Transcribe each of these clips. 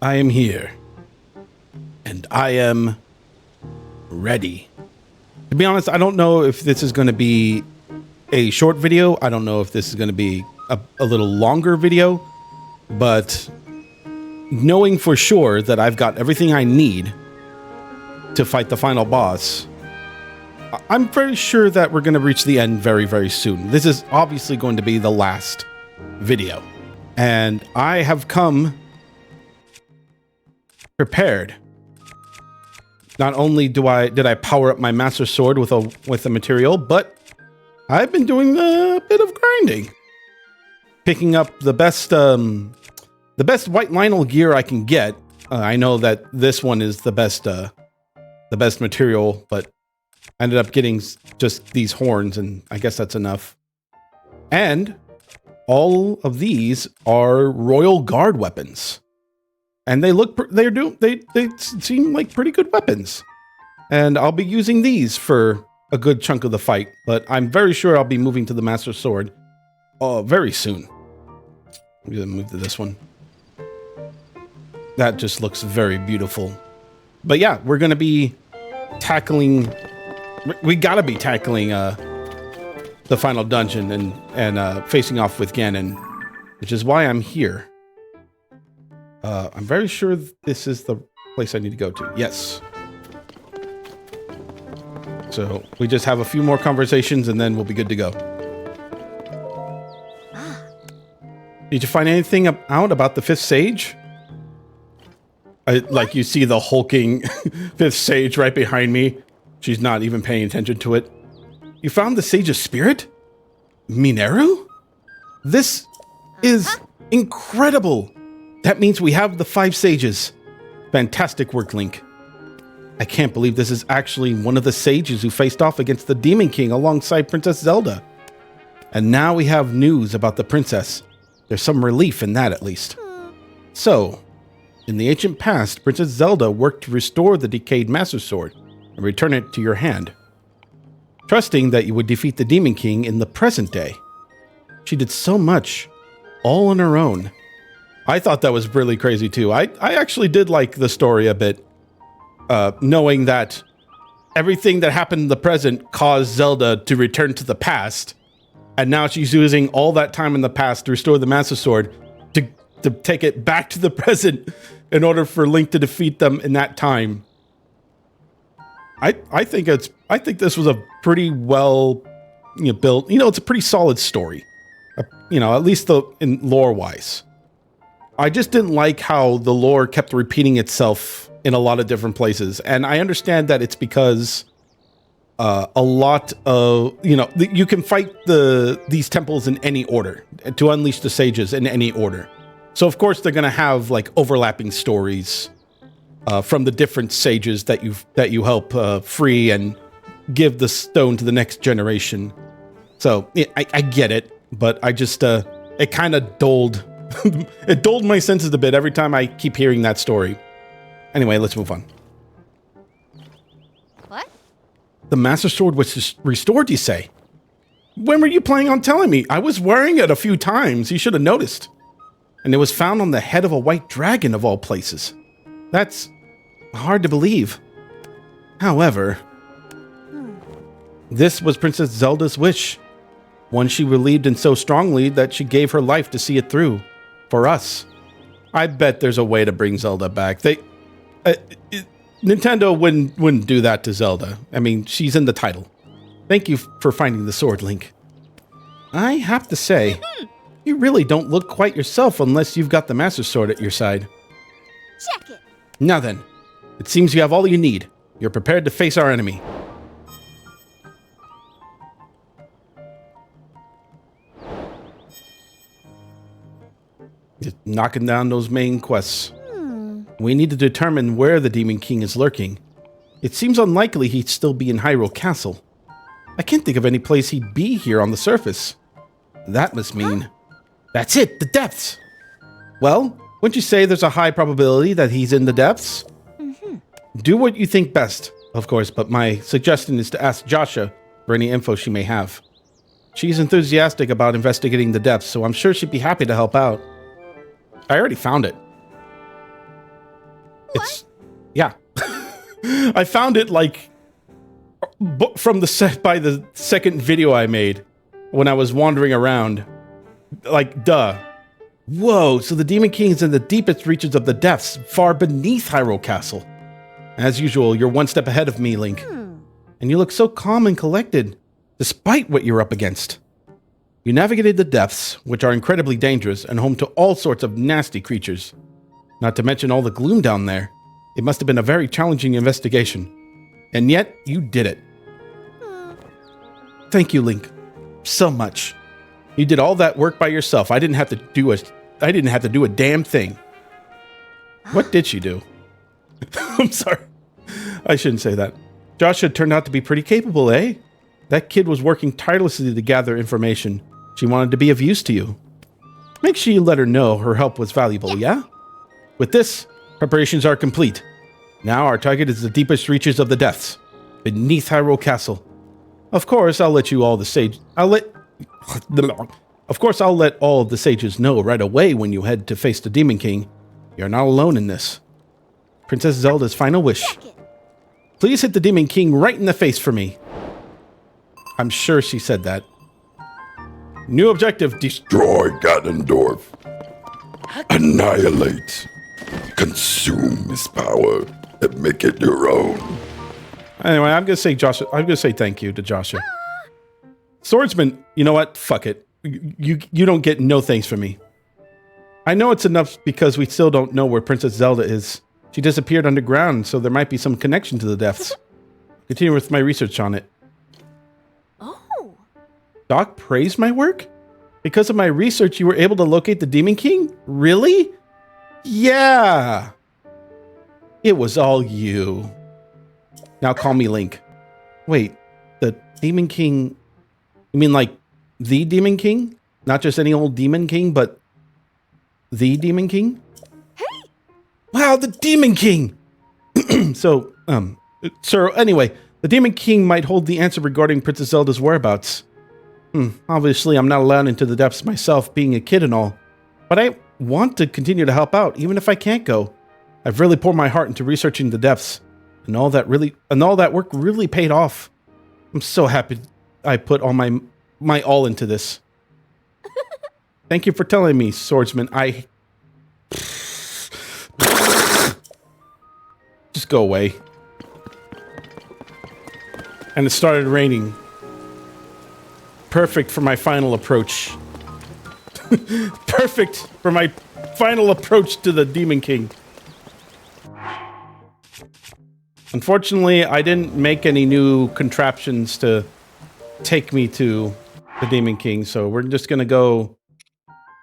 I am here. And I am ready. To be honest, I don't know if this is going to be a short video. I don't know if this is going to be a little longer video. But knowing for sure that I've got everything I need to fight the final boss, I'm pretty sure that we're going to reach the end very, very soon. This is obviously going to be the last video. And I have come prepared. Not only did I power up my Master Sword with a material, but I've been doing a bit of grinding. Picking up the best white Lionel gear I can get. I know that this one is the best material, but I ended up getting just these horns, and I guess that's enough. And all of these are Royal Guard weapons, and they seem like pretty good weapons. And I'll be using these for a good chunk of the fight, but I'm very sure I'll be moving to the Master Sword very soon. I'm gonna move to this one. That just looks very beautiful. But yeah, we're gonna be tackling. We gotta be tackling the final dungeon and facing off with Ganon, which is why I'm here. I'm very sure this is the place I need to go to. Yes. So we just have a few more conversations and then we'll be good to go. Did you find anything out about the fifth sage? Like you see the hulking fifth sage right behind me. She's not even paying attention to it. You found the sage's spirit? Mineru? This is incredible. That means we have the 5 sages. Fantastic work, Link. I can't believe this is actually one of the sages who faced off against the Demon King alongside Princess Zelda. And now we have news about the princess. There's some relief in that, at least. So, in the ancient past, Princess Zelda worked to restore the decayed Master Sword and return it to your hand, trusting that you would defeat the Demon King in the present day. She did so much, all on her own. I thought that was really crazy too. I actually did like the story a bit, knowing that everything that happened in the present caused Zelda to return to the past, and now she's using all that time in the past to restore the Master Sword to take it back to the present in order for Link to defeat them in that time. I think this was a pretty well built. It's a pretty solid story. At least in lore wise. I just didn't like how the lore kept repeating itself in a lot of different places, and I understand that it's because a lot of you can fight these temples in any order to unleash the sages in any order. So of course they're gonna have like overlapping stories from the different sages that you help free and give the stone to the next generation. So I get it, but I just it kind of dulled it dulled my senses a bit every time I keep hearing that story. Anyway, let's move on. What? The Master Sword was restored, you say? When were you planning on telling me? I was wearing it a few times. You should have noticed. And it was found on the head of a white dragon of all places. That's hard to believe. However, this was Princess Zelda's wish. One she believed in so strongly that she gave her life to see it through. For us. I bet there's a way to bring Zelda back. Nintendo wouldn't do that to Zelda. I mean, she's in the title. Thank you for finding the sword, Link. I have to say, you really don't look quite yourself unless you've got the Master Sword at your side. Check it. Now then, it seems you have all you need. You're prepared to face our enemy. Just knocking down those main quests. We need to determine where the Demon King is lurking. It seems unlikely he'd still be in Hyrule Castle. I can't think of any place he'd be here on the surface. That must mean... That's it, the depths! Well, wouldn't you say there's a high probability that he's in the depths? Do what you think best, of course, but my suggestion is to ask Joshua for any info she may have. She's enthusiastic about investigating the depths, so I'm sure she'd be happy to help out. I already found it. It's, yeah. I found it like from by the second video I made when I was wandering around. Like, duh. Whoa, so the Demon King is in the deepest reaches of the depths, far beneath Hyrule Castle. As usual, you're one step ahead of me, Link. And you look so calm and collected, despite what you're up against. You navigated the depths, which are incredibly dangerous and home to all sorts of nasty creatures. Not to mention all the gloom down there. It must have been a very challenging investigation. And yet, you did it. Thank you, Link. So much. You did all that work by yourself. I didn't have to do a damn thing. What did she do? I'm sorry. I shouldn't say that. Joshua turned out to be pretty capable, eh? That kid was working tirelessly to gather information. She wanted to be of use to you. Make sure you let her know her help was valuable, yeah? With this, preparations are complete. Now our target is the deepest reaches of the depths, beneath Hyrule Castle. Of course, I'll let all the sages know right away when you head to face the Demon King. You're not alone in this. Princess Zelda's final wish. Please hit the Demon King right in the face for me. I'm sure she said that. New objective, destroy Ganondorf. Annihilate. Consume his power and make it your own. Anyway, I'm gonna say thank you to Joshua. Swordsman, you know what? Fuck it. You don't get no thanks from me. I know it's enough because we still don't know where Princess Zelda is. She disappeared underground, so there might be some connection to the depths. Continue with my research on it. Oh. Doc praised my work? Because of my research, you were able to locate the Demon King? Really? Yeah. It was all you. Now call me Link. Wait, the Demon King... You mean like the Demon King? Not just any old Demon King, but the Demon King? Hey! Wow, the Demon King! So, sir, anyway, the Demon King might hold the answer regarding Princess Zelda's whereabouts. Obviously, I'm not allowed into the depths myself, being a kid and all. But I want to continue to help out, even if I can't go. I've really poured my heart into researching the depths, and all that work really paid off. I'm so happy I put all my all into this. Thank you for telling me, Swordsman. Just go away. And it started raining. Perfect for my final approach. Perfect for my final approach to the Demon King. Unfortunately, I didn't make any new contraptions to take me to the Demon King, so we're just gonna go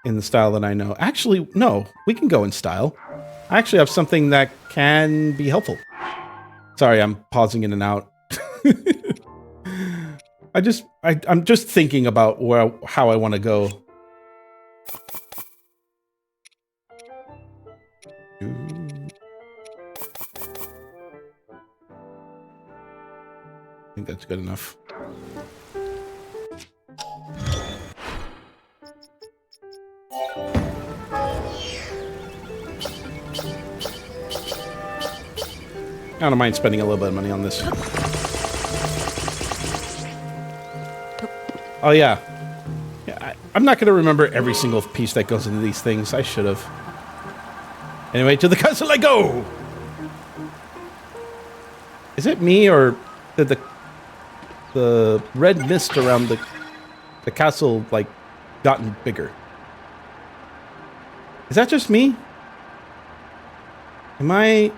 in the style that I know. Actually, no, we can go in style. I actually have something that can be helpful. Sorry, I'm pausing in and out. I'm just thinking about how I want to go. I think that's good enough. I don't mind spending a little bit of money on this. Oh yeah. I'm not going to remember every single piece that goes into these things. I should have. Anyway, to the castle I go! Is it me, or did the red mist around the castle, like, gotten bigger? Is that just me? Am I...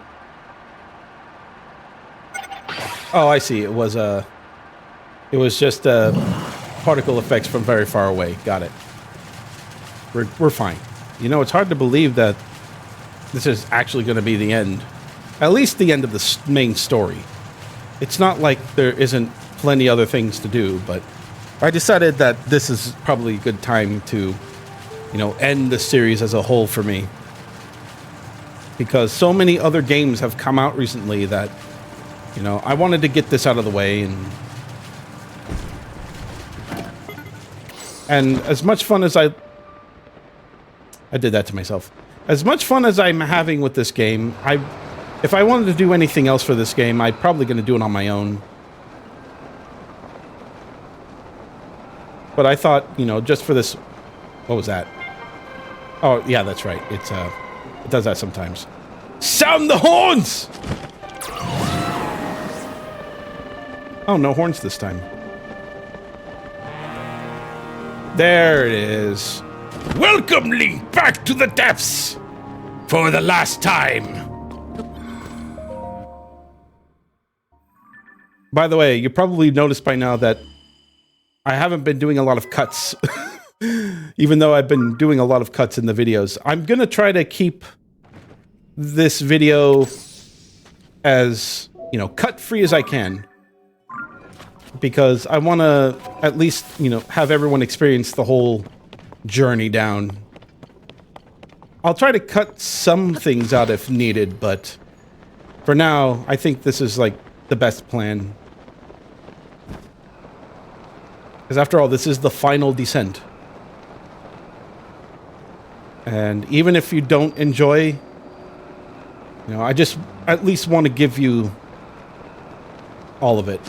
Oh, I see. It was just particle effects from very far away. Got it. We're fine. You know, it's hard to believe that this is actually going to be the end. At least the end of the main story. It's not like there isn't plenty other things to do, but I decided that this is probably a good time to, you know, end the series as a whole for me. Because so many other games have come out recently that, you know, I wanted to get this out of the way, and as much fun as I did that to myself. As much fun as I'm having with this game, I If I wanted to do anything else for this game, I'm probably going to do it on my own. But I thought, you know, just for this... What was that? Oh, yeah, that's right. It does that sometimes. Sound the horns! Oh, no horns this time. There it is. Welcome, Link, back to the depths! For the last time! By the way, you probably noticed by now that I haven't been doing a lot of cuts. Even though I've been doing a lot of cuts in the videos. I'm gonna try to keep this video as, you know, cut-free as I can. Because I want to at least, you know, have everyone experience the whole journey down. I'll try to cut some things out if needed, but for now, I think this is, like, the best plan. Because after all, this is the final descent. And even if you don't enjoy, you know, I just at least want to give you all of it.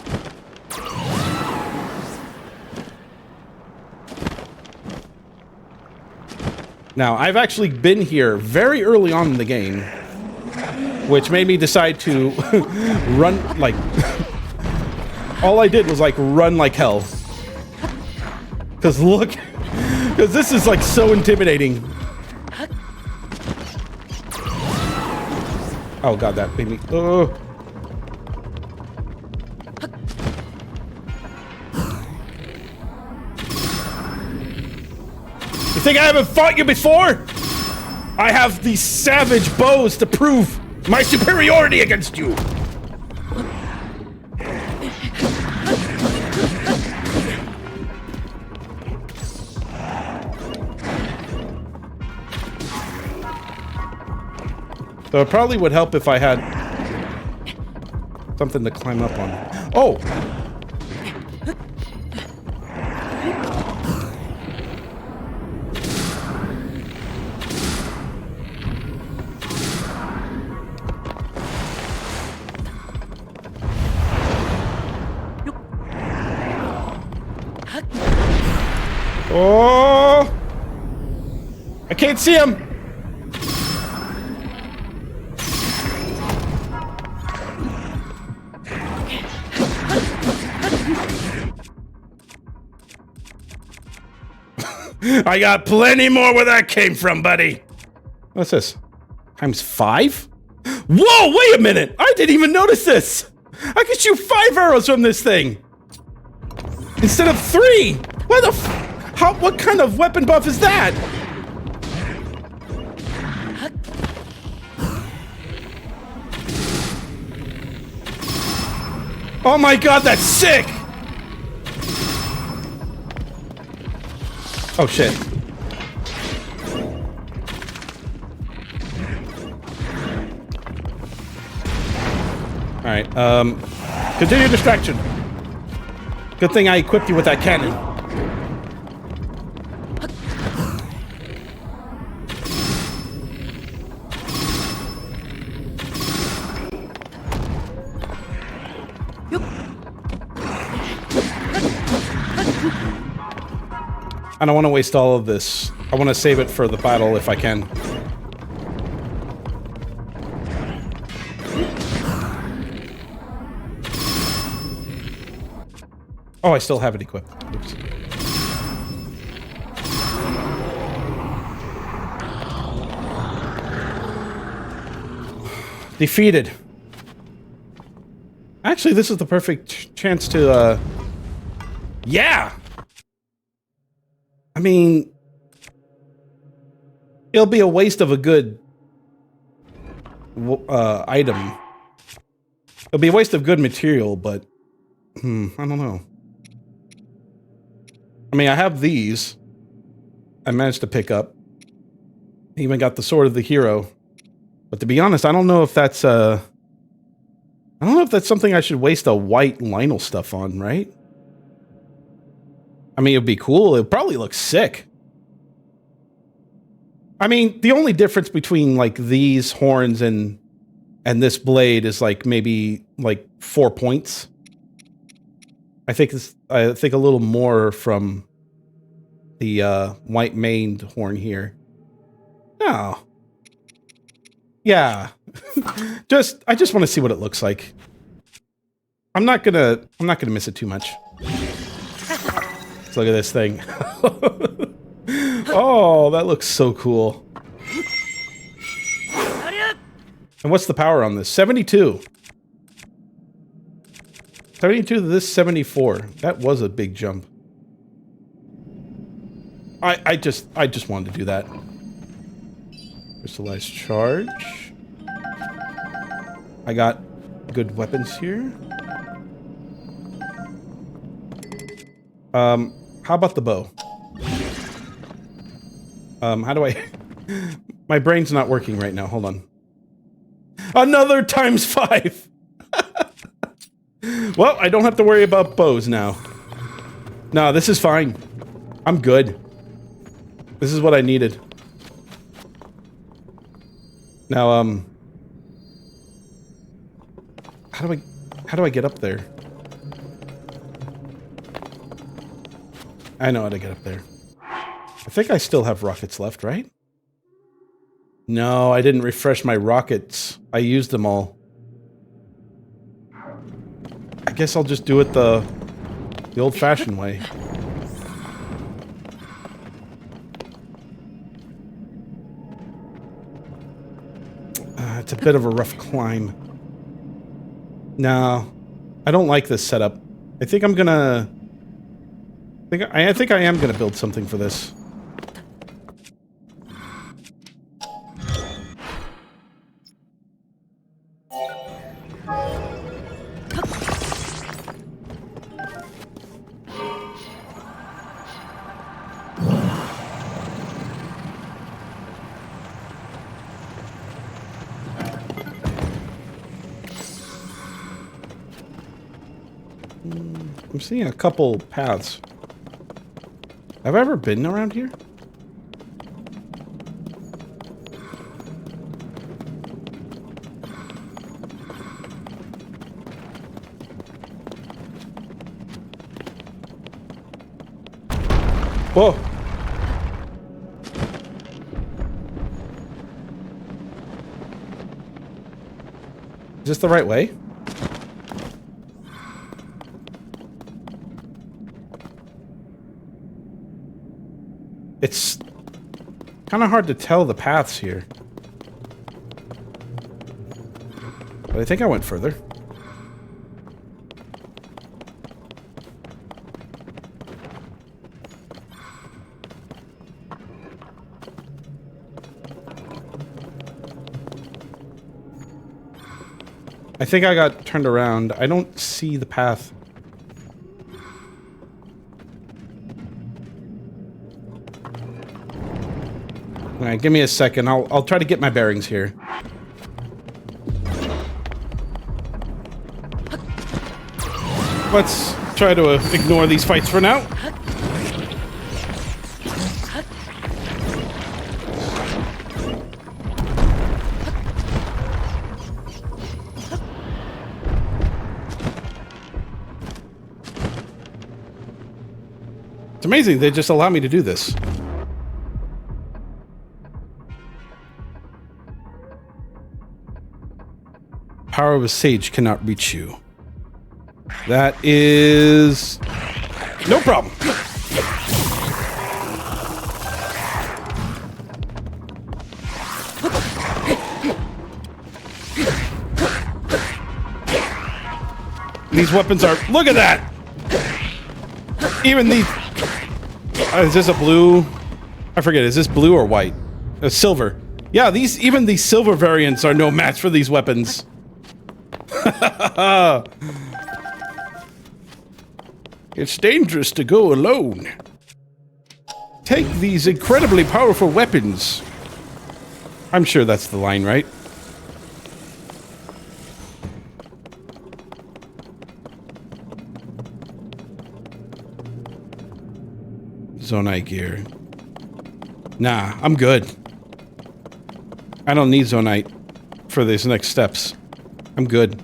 Now, I've actually been here very early on in the game, which made me decide to run, like... all I did was, like, run like hell. Because look... Because this is, like, so intimidating. Oh, God, that made me... Oh. You think I haven't fought you before? I have these savage bows to prove my superiority against you. So it probably would help if I had something to climb up on. Oh! Oh! I can't see him! I got plenty more where that came from, buddy. What's this? Times 5? Whoa, wait a minute! I didn't even notice this! I could shoot 5 arrows from this thing! Instead of 3! What the f- what kind of weapon buff is that? Oh my god, that's sick! Oh shit. Alright, continue distraction. Good thing I equipped you with that cannon. I don't want to waste all of this. I want to save it for the battle if I can. Oh, I still have it equipped. Oops. Defeated. Actually, this is the perfect chance to, yeah! I mean, it'll be a waste of a good item. It'll be a waste of good material, but I don't know. I mean, I have these. I managed to pick up. I even got the sword of the hero. But to be honest, I don't know if that's I don't know if that's something I should waste a white Lionel stuff on, right? I mean, it'd be cool. It'd probably look sick. I mean, the only difference between, like, these horns and And this blade is like maybe like 4 points. I think a little more from the white maned horn here. No. Yeah. I just want to see what it looks like. I'm not gonna miss it too much. Let's look at this thing. Oh, that looks so cool. And what's the power on this? 72. 72 to this 74. That was a big jump. I just wanted to do that. Crystallized charge. I got good weapons here. How about the bow? How do I... My brain's not working right now. Hold on. Another ×5! Well, I don't have to worry about bows now. No, this is fine. I'm good. This is what I needed. Now, how do I get up there? I know how to get up there. I think I still have rockets left, right? No, I didn't refresh my rockets. I used them all. I guess I'll just do it the old-fashioned way. It's a bit of a rough climb. No, I don't like this setup. I think I'm gonna... I think I am gonna build something for this. I'm seeing a couple paths. Have I ever been around here? Whoa! Is this the right way? It's kind of hard to tell the paths here. But I think I went further. I think I got turned around. I don't see the path. Alright, give me a second. I'll try to get my bearings here. Let's try to ignore these fights for now. It's amazing they just allow me to do this. Power of a sage cannot reach you. That is... no problem. These weapons are... look at that! Even these... is this a blue? I forget, is this blue or white? Silver. Yeah, even these silver variants are no match for these weapons. It's dangerous to go alone. Take these incredibly powerful weapons. I'm sure that's the line, right? Zonite gear. Nah, I'm good. I don't need Zonite for these next steps. I'm good.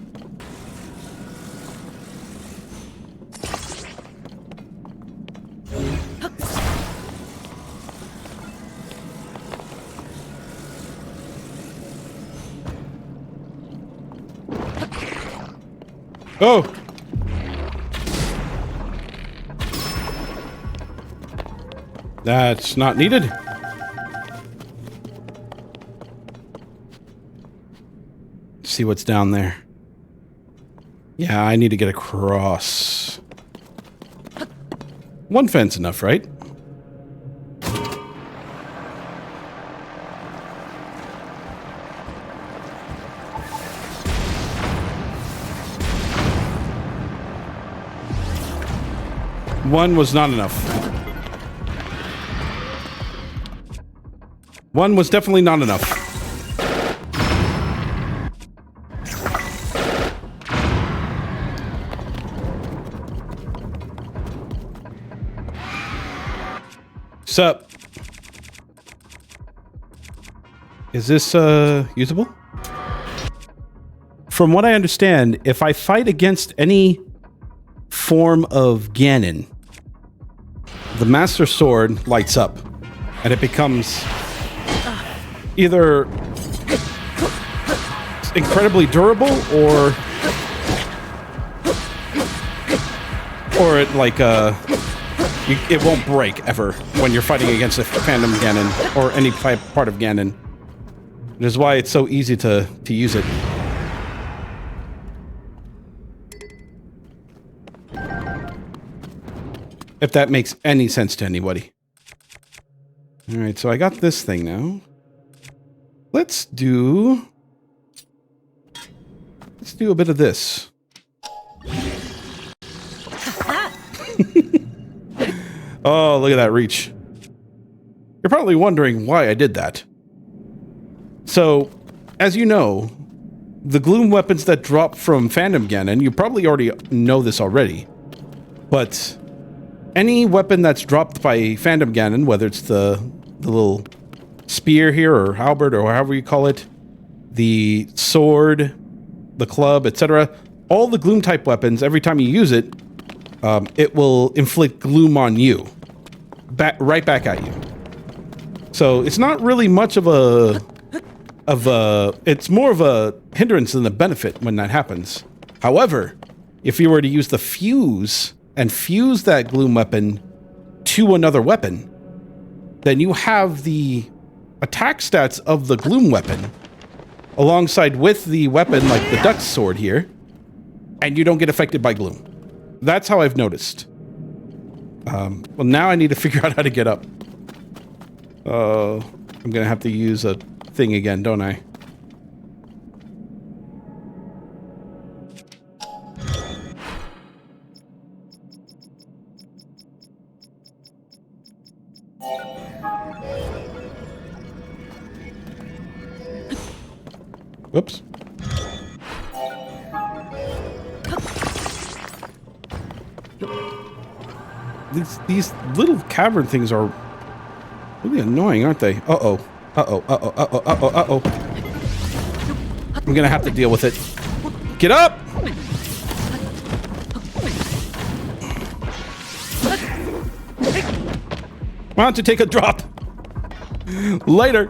Oh! That's not needed. Let's see what's down there. Yeah, I need to get across. One fence enough, right? One was not enough. One was definitely not enough. Sup? Is this, usable? From what I understand, if I fight against any form of Ganon, the Master Sword lights up, and it becomes either incredibly durable or it like it won't break ever when you're fighting against a Phantom Ganon or any part of Ganon. Which is why it's so easy to use it. If that makes any sense to anybody. Alright, so I got this thing now. Let's do a bit of this. Oh, look at that reach. You're probably wondering why I did that. So, as you know, the gloom weapons that drop from Phantom Ganon, you probably already know this already, but any weapon that's dropped by Phantom Ganon, whether it's the little spear here, or halberd, or however you call it, the sword, the club, etc., all the gloom-type weapons, every time you use it, it will inflict gloom on you. Right back at you. So, it's not really much of a... it's more of a hindrance than a benefit when that happens. However, if you were to use the fuse and fuse that gloom weapon to another weapon, then you have the attack stats of the gloom weapon alongside with the weapon like the duck's sword here, and you don't get affected by gloom. That's how I've noticed. Well, now I need to figure out how to get up. I'm gonna have to use a thing again, don't I? Whoops. These little cavern things are really annoying, aren't they? Uh-oh. Uh-oh. Uh-oh. Uh-oh. Uh-oh. Uh-oh. I'm gonna have to deal with it. Get up! Why don't you take a drop? Later.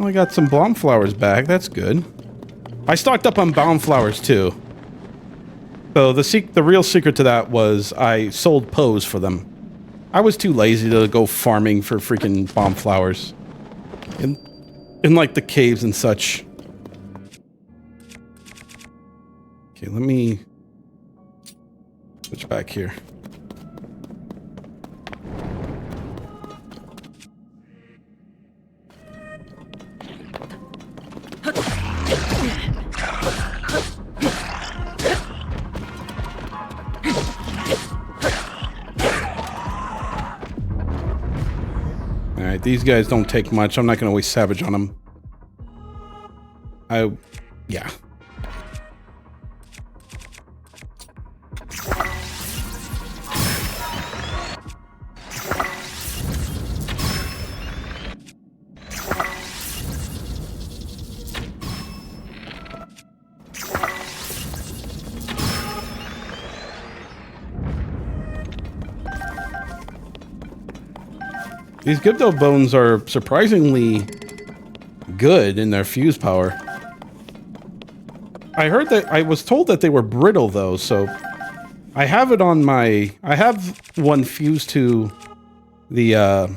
I got some bomb flowers back. That's good. I stocked up on bomb flowers too. So the real secret to that was I sold Poes for them. I was too lazy to go farming for freaking bomb flowers in like the caves and such. Okay, let me switch back here. Alright, these guys don't take much. I'm not going to waste Savage on them. Yeah. These Gibdo bones are surprisingly good in their fuse power. I heard that I was told that they were brittle though, so I have it on my I have one fused to the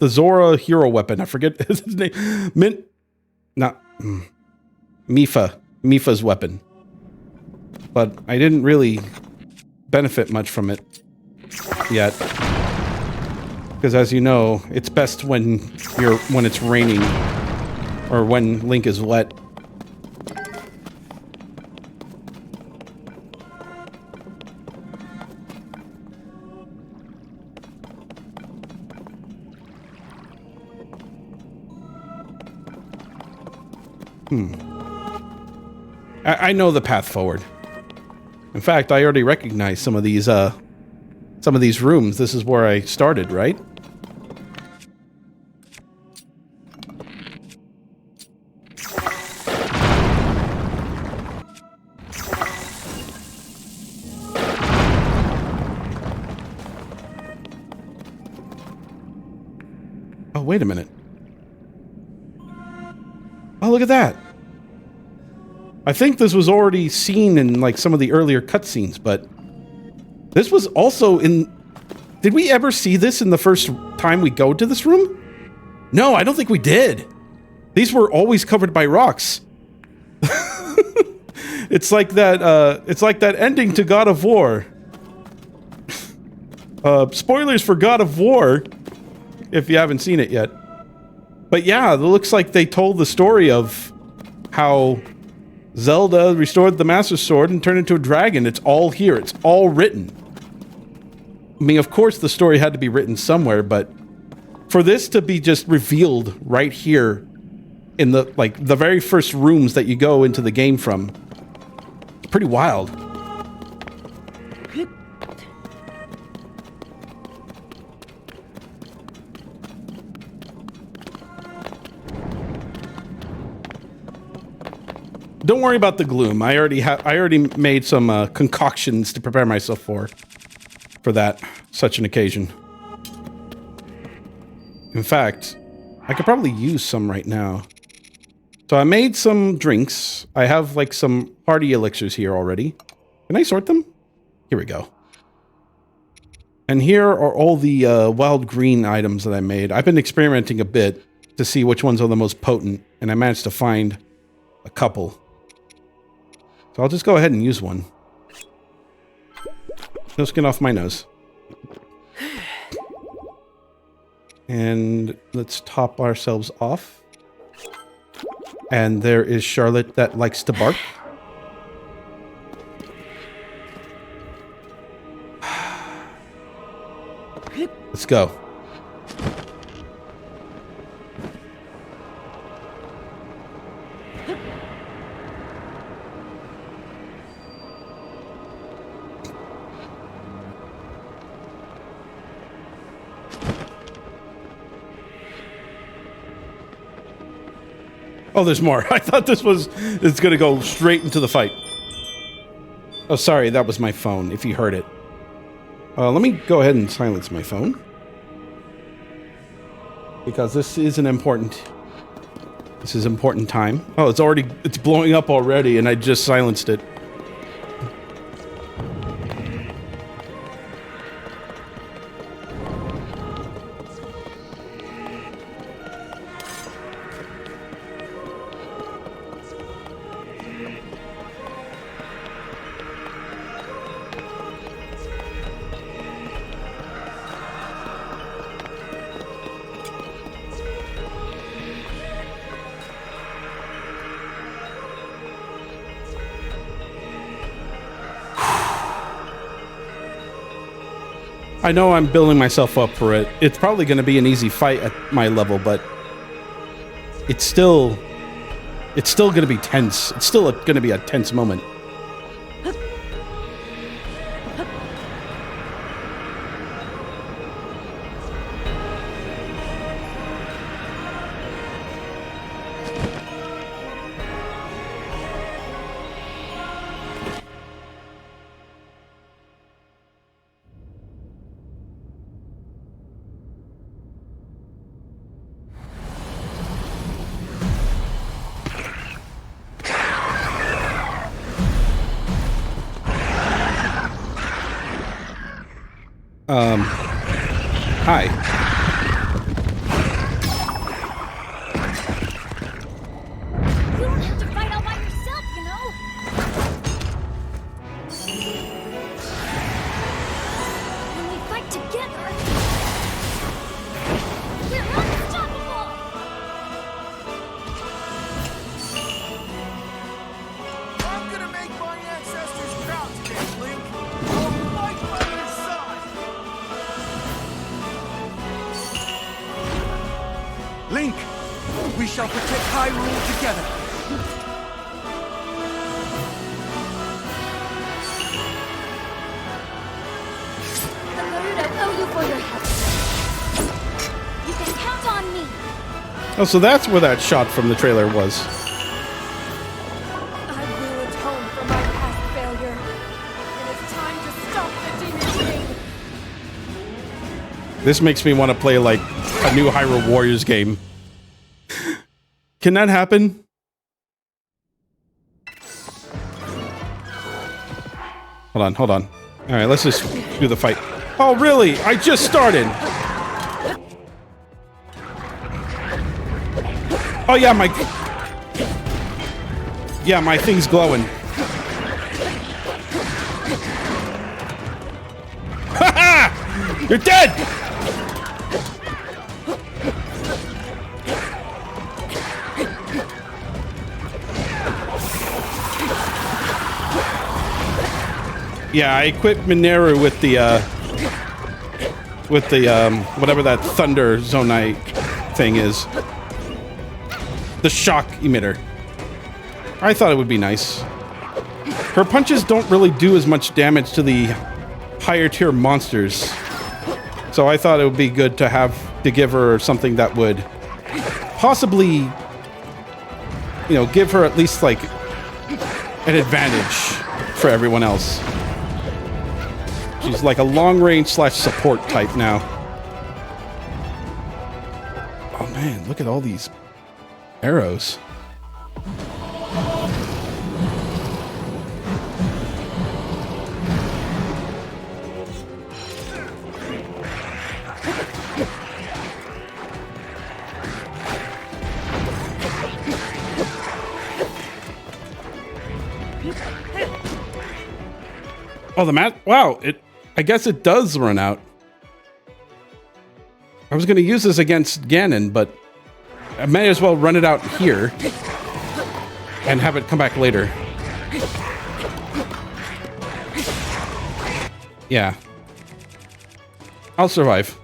Zora hero weapon. I forget his name. Mifa's weapon. But I didn't really benefit much from it yet. Because as you know, it's best when it's raining or when Link is wet. I know the path forward. In fact, I already recognize some of these rooms. This is where I started, right? Oh, wait a minute. Oh, look at that. I think this was already seen in like some of the earlier cutscenes, but this was also in... Did we ever see this in the first time we go to this room? No, I don't think we did. These were always covered by rocks. It's like that ending to God of War. Spoilers for God of War, if you haven't seen it yet. But yeah, it looks like they told the story of how Zelda restored the Master Sword and turned into a dragon. It's all here. It's all written. I mean, of course the story had to be written somewhere, but for this to be just revealed right here in the very first rooms that you go into the game from, it's pretty wild. Don't worry about the gloom. I already made some concoctions to prepare myself for such an occasion. In fact, I could probably use some right now. So I made some drinks. I have like some party elixirs here already. Can I sort them? Here we go. And here are all the wild green items that I made. I've been experimenting a bit to see which ones are the most potent, and I managed to find a couple. So I'll just go ahead and use one. No skin off my nose. And let's top ourselves off. And there is Charlotte that likes to bark. Let's go. Oh, there's more. I thought it's going to go straight into the fight. Oh, sorry, that was my phone, if you heard it. Let me go ahead and silence my phone. Because this is important time. Oh, it's blowing up already, and I just silenced it. I know I'm building myself up for it. It's probably going to be an easy fight at my level, but it's still going to be tense. It's still going to be a tense moment. Hi. You don't have to fight all by yourself, you know? When we fight together, we're unstoppable! I'm gonna make my ancestors proud today, Link. I'll fight by your side. Link, we shall protect Hyrule together. The Garuda owe you for your help. You can count on me. Oh, so that's where that shot from the trailer was. I will atone for my past failure. It is time to stop the Demon King. This makes me want to play like a new Hyrule Warriors game. Can that happen? Hold on. All right, let's just do the fight. Oh, really? I just started. Oh yeah, my thing's glowing. Ha ha! You're dead. Yeah, I equipped Mineru with the whatever that thunder zonite thing is. The shock emitter. I thought it would be nice. Her punches don't really do as much damage to the higher tier monsters. So I thought it would be good to give her something that would possibly, you know, give her at least like an advantage for everyone else. She's like a long-range / support type now. Oh man, look at all these arrows. Oh, the mat? Wow, I guess it does run out. I was going to use this against Ganon, but I may as well run it out here and have it come back later. Yeah. I'll survive.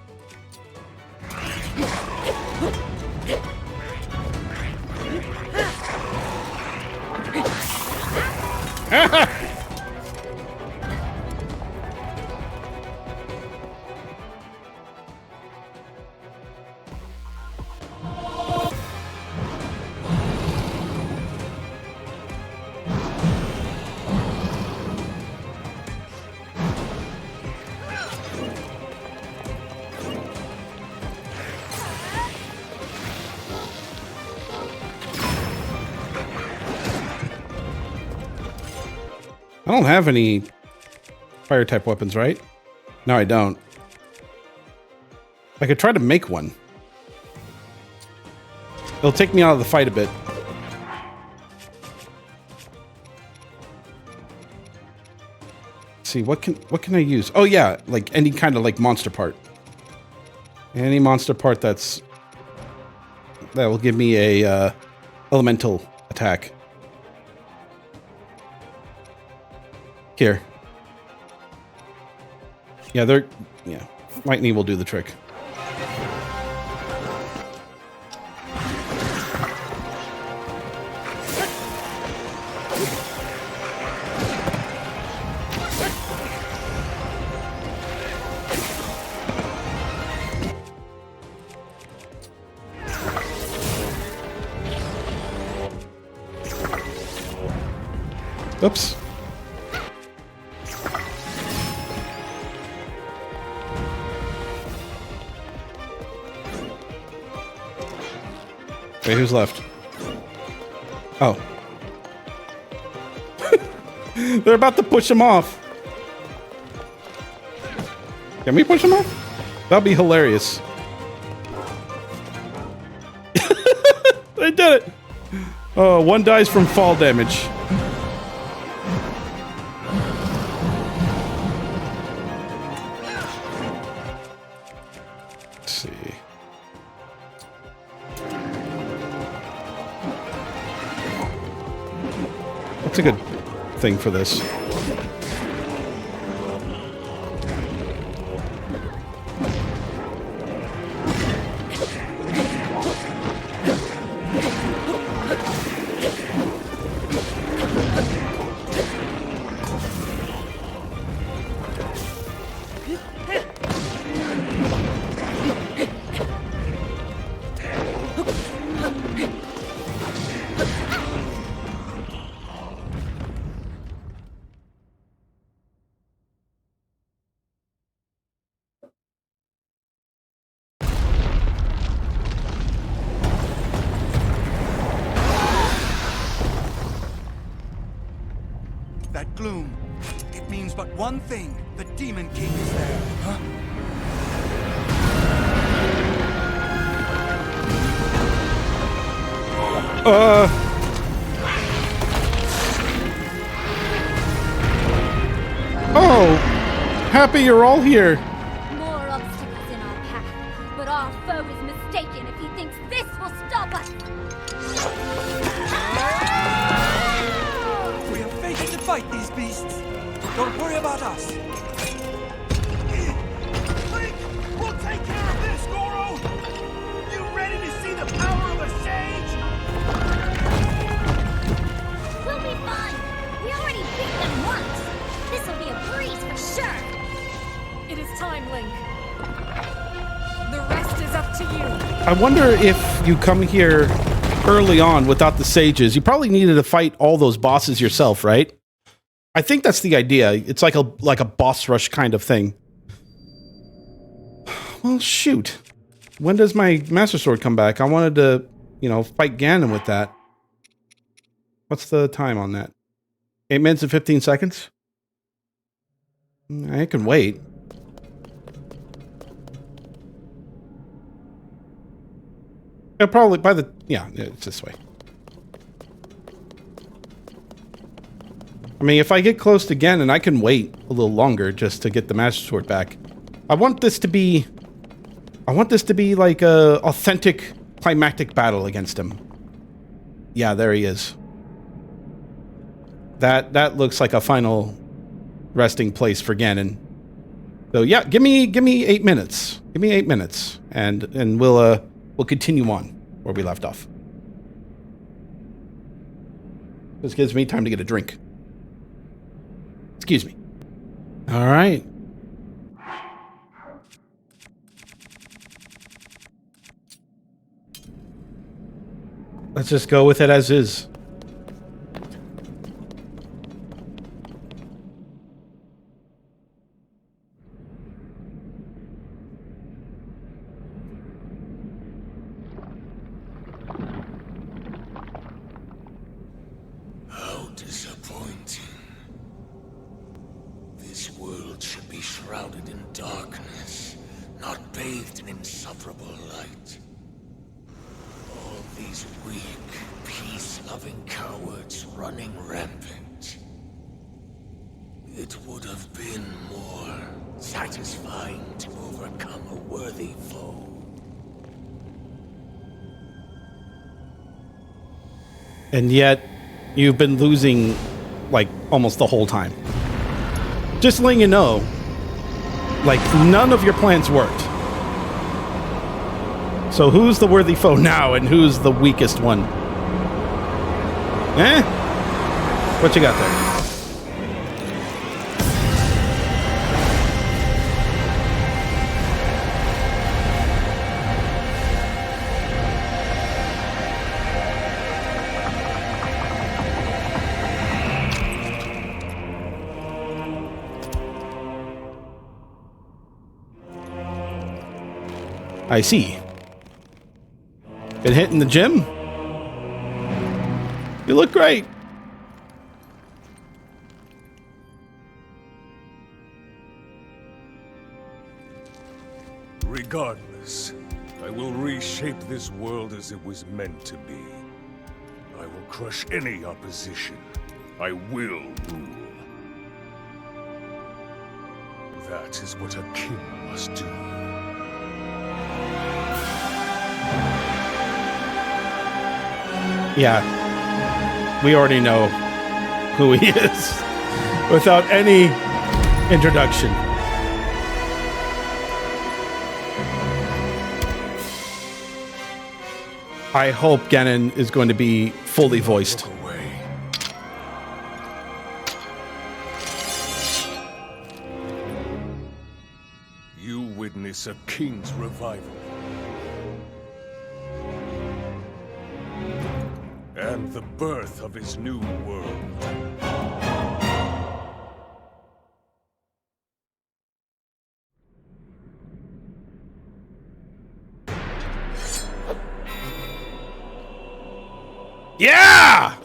I don't have any fire type weapons, right? No, I don't. I could try to make one. It'll take me out of the fight a bit. Let's see, what can I use? Oh yeah, like any kind of like monster part. Any monster part that will give me a elemental attack. Here. Yeah, Yeah, lightning will do the trick. Oops. Wait, who's left? Oh. They're about to push him off. Can we push him off? That'd be hilarious. They did it. Oh, one dies from fall damage. Let's see. What's a good thing for this? That gloom, it means but one thing. The Demon King is there. Huh? Oh, happy you're all here. More obstacles in our path, but our foe is mistaken if he thinks this will stop us. We have fated to fight these beasts. Don't worry about us. Link, we'll take care of this, Goro. You ready to see the power of a sage? We'll be fine. We already beat them once. This will be a breeze for sure. It is time, Link. The rest is up to you. I wonder if you come here early on without the sages. You probably needed to fight all those bosses yourself, right? I think that's the idea. It's like a boss rush kind of thing. Well, shoot. When does my Master Sword come back? I wanted to, you know, fight Ganon with that. What's the time on that? 8 minutes and 15 seconds? I can wait. Yeah, probably by the... Yeah, it's this way. I mean, if I get close to Ganon, I can wait a little longer just to get the Master Sword back. I want this to be... I want this to be like a authentic climactic battle against him. Yeah, there he is. That looks like a final resting place for Ganon. So yeah, give me 8 minutes. Give me 8 minutes, and we'll continue on where we left off. This gives me time to get a drink. Excuse me. All right. Let's just go with it as is. How disappointing. This world should be shrouded in darkness, not bathed in insufferable light. All these weak, peace-loving cowards running rampant. It would have been more satisfying to overcome a worthy foe. And yet, you've been losing, like, almost the whole time. Just letting you know, Like, none of your plans worked. So who's the worthy foe now, and who's the weakest one? Eh? What you got there? I see. Been hitting the gym? You look great. Regardless, I will reshape this world as it was meant to be. I will crush any opposition. I will rule. That is what a king must do. Yeah. We already know who he is without any introduction. I hope Ganon is going to be fully voiced. Look away. You witness a king's revival. And the birth of his new world. Yeah!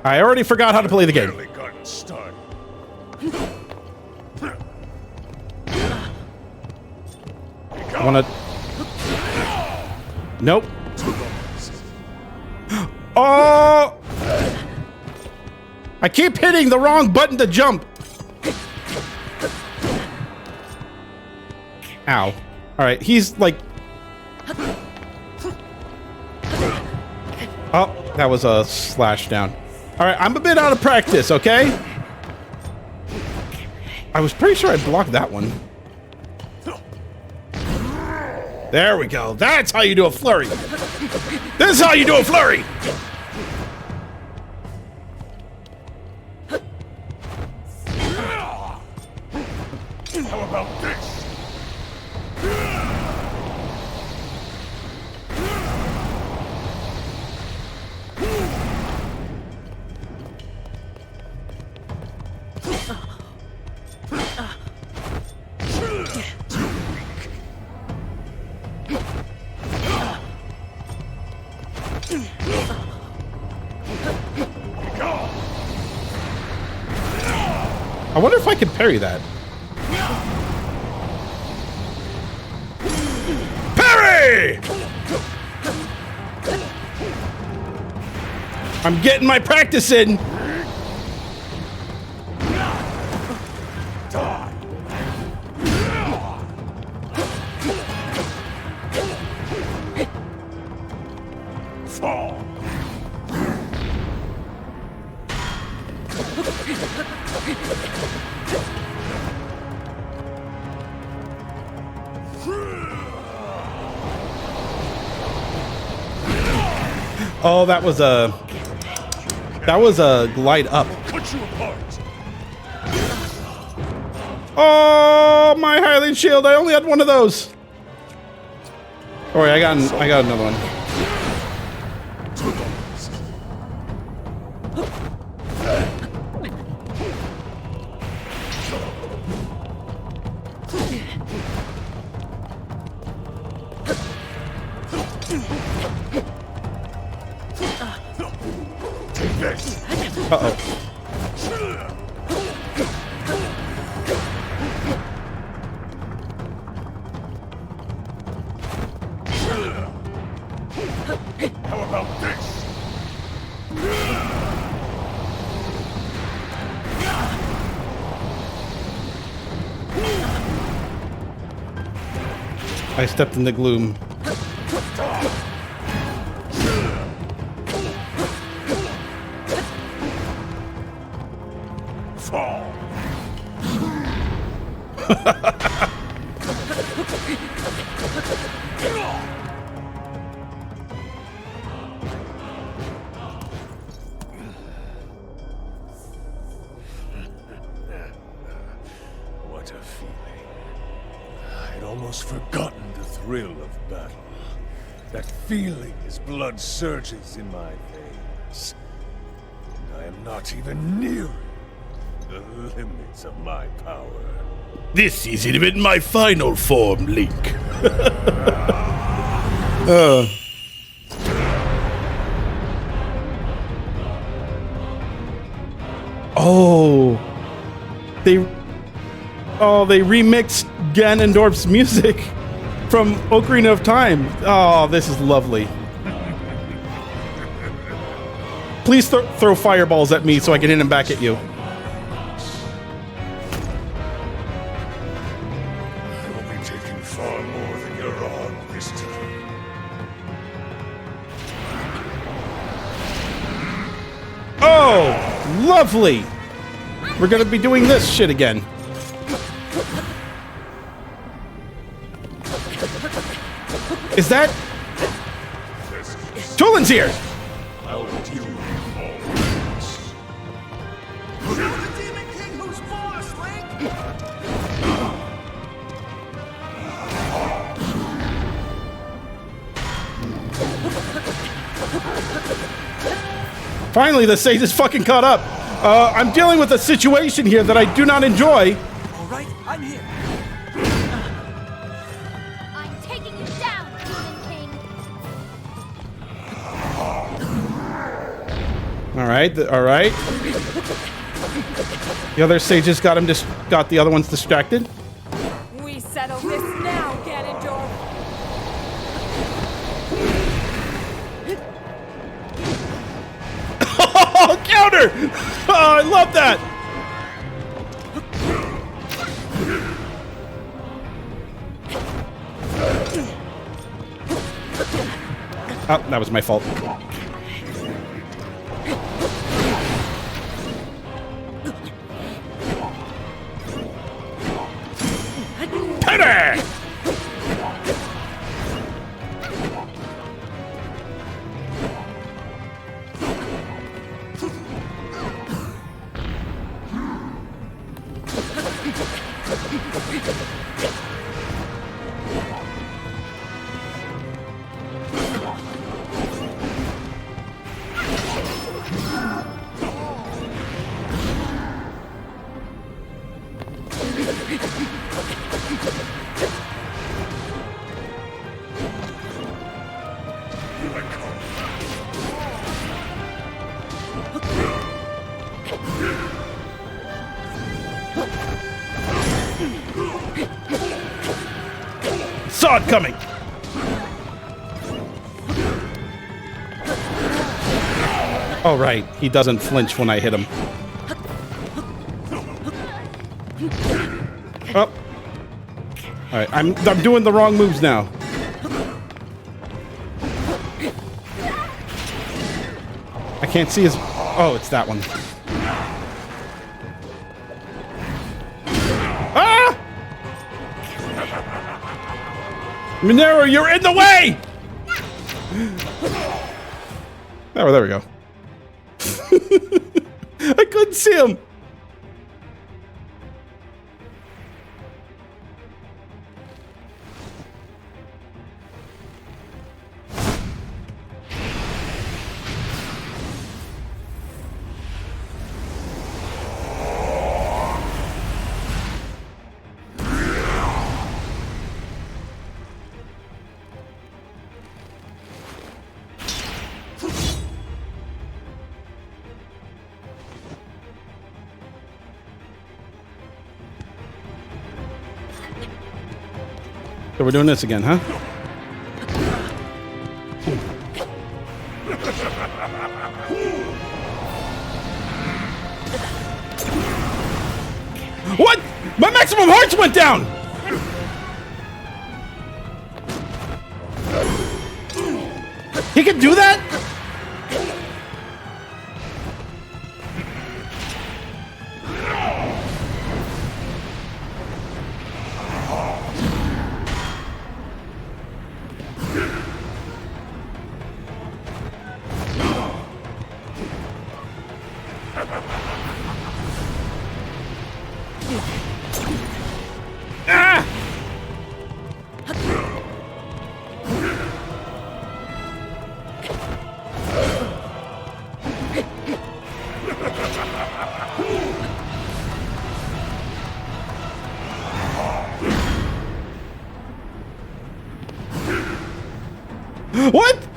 I already forgot how to play the game. Barely gotten started. I wanna... Nope. Oh! I keep hitting the wrong button to jump. Ow. Alright, he's like... Oh, that was a slash down. Alright, I'm a bit out of practice, okay? I was pretty sure I blocked that one. There we go. That's how you do a flurry. This is how you do a flurry. How about this? I wonder if I can parry that. Parry! I'm getting my practice in. Fall. Oh, that was a glide up. Put you apart. Oh, my Hylian shield! I only had one of those. Oh, wait, I got another one. Uh-oh. How about this? I stepped in the gloom. fall. What a feeling. I'd almost forgotten the thrill of battle. That feeling as blood surges in my veins. And I am not even nearing the limits of my power. This isn't even my final form, Link. Oh, they remixed Ganondorf's music from Ocarina of Time. Oh, this is lovely. Please throw fireballs at me so I can hit them back at you. You'll be taking far more than you're on this time. Oh, lovely. We're gonna be doing this shit again. Is that... Tulin's here! I'll deal with all this. You're the Demon King who's boss, Link! Finally, the sage is fucking caught up. I'm dealing with a situation here that I do not enjoy. All right, I'm here. I'm taking you down, Demon King. All right, all right. The other sages got the other ones distracted. We settle this now, Ganondorf. Oh, counter! Oh, I love that. Oh, that was my fault. Penny! Saw it coming. Oh, right. He doesn't flinch when I hit him. Oh. All right. I'm doing the wrong moves now. I can't see his... Oh, it's that one. Ah! Minero, you're in the way! Oh, there we go. I couldn't see him. So we're doing this again, huh? What? My maximum hearts went down! He can do that? Ah! What?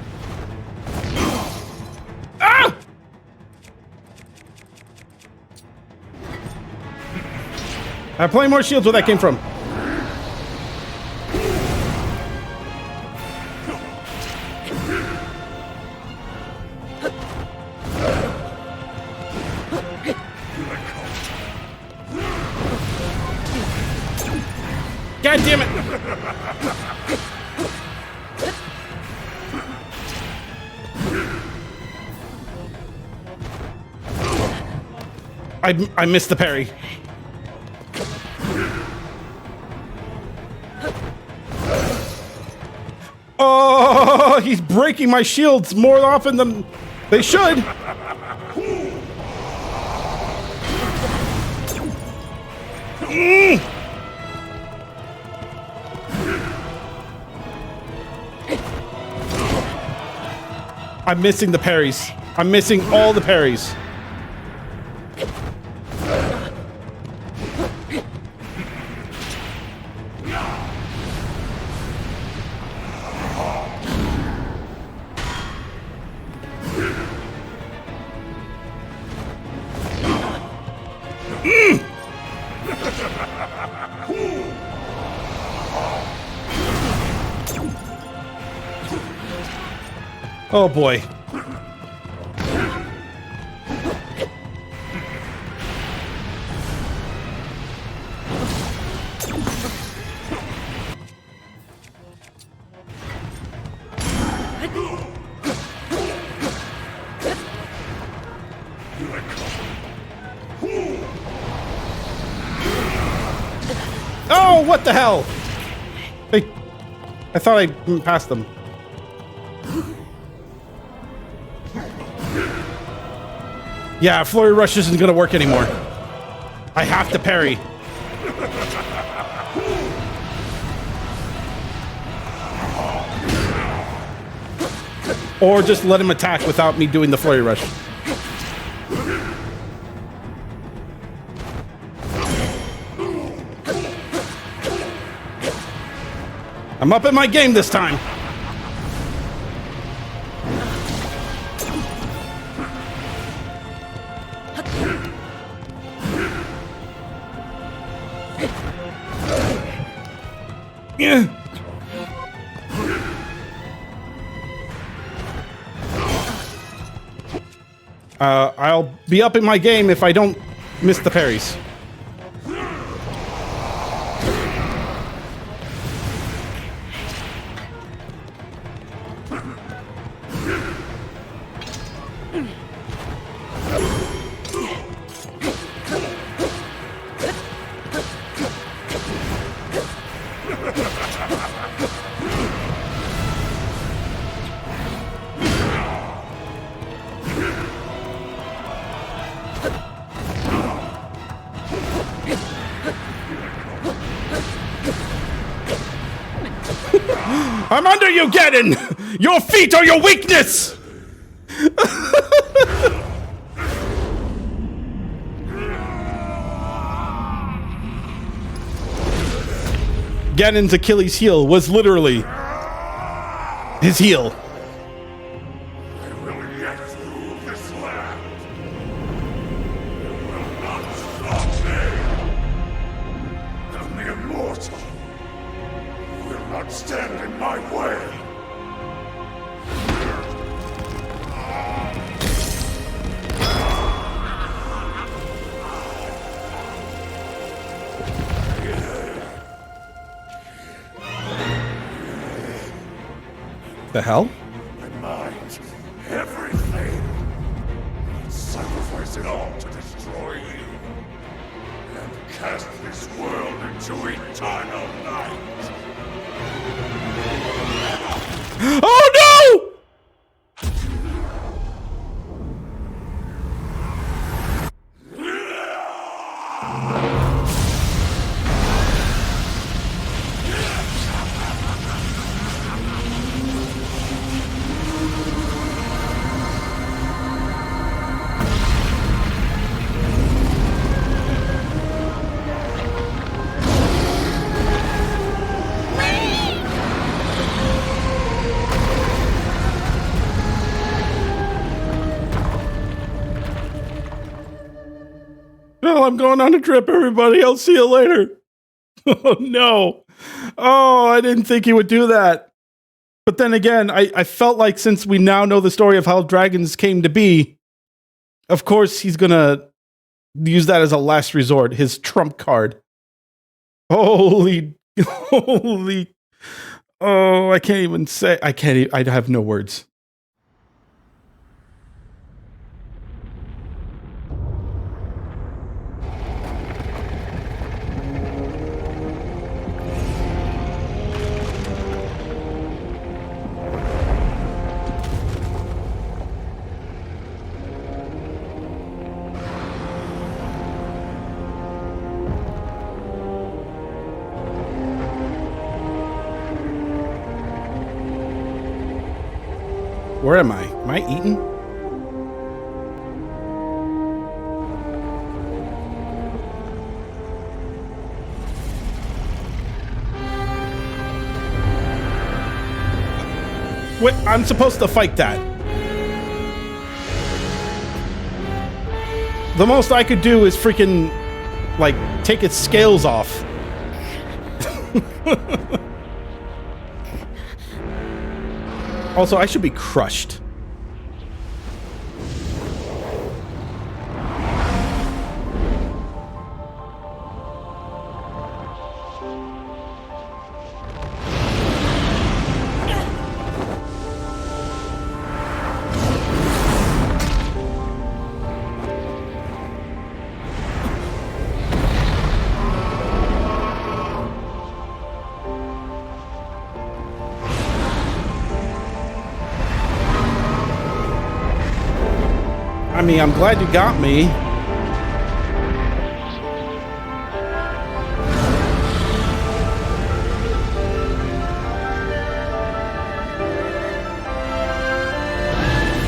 Ah! I have plenty more shields where that came from. God damn it! I missed the parry. Oh, he's breaking my shields more often than they should. I'm missing the parries. I'm missing all the parries. Oh boy. Oh, what the hell? I thought I passed them. Yeah, Flurry Rush isn't gonna work anymore. I have to parry. Or just let him attack without me doing the Flurry Rush. I'm up in my game this time. Yeah. I'll be up in my game if I don't miss the parries. I'm under you, Ganon! Your feet are your weakness! Ganon's Achilles heel was literally his heel. I will yet rule this land. It will not stop me. The immortal will not stand in my way. The hell? My mind, everything. Sacrifice it all to destroy you. And cast this world into eternal night. Oh no! I'm going on a trip, everybody. I'll see you later. Oh, no. Oh, I didn't think he would do that. But then again, I felt like since we now know the story of how dragons came to be, of course he's going to use that as a last resort, his trump card. Holy. Oh, I can't even say. I have no words. Where am I? Am I eating? Wait, I'm supposed to fight that. The most I could do is freaking, like, take its scales off. Also, I should be crushed. I mean, I'm glad you got me.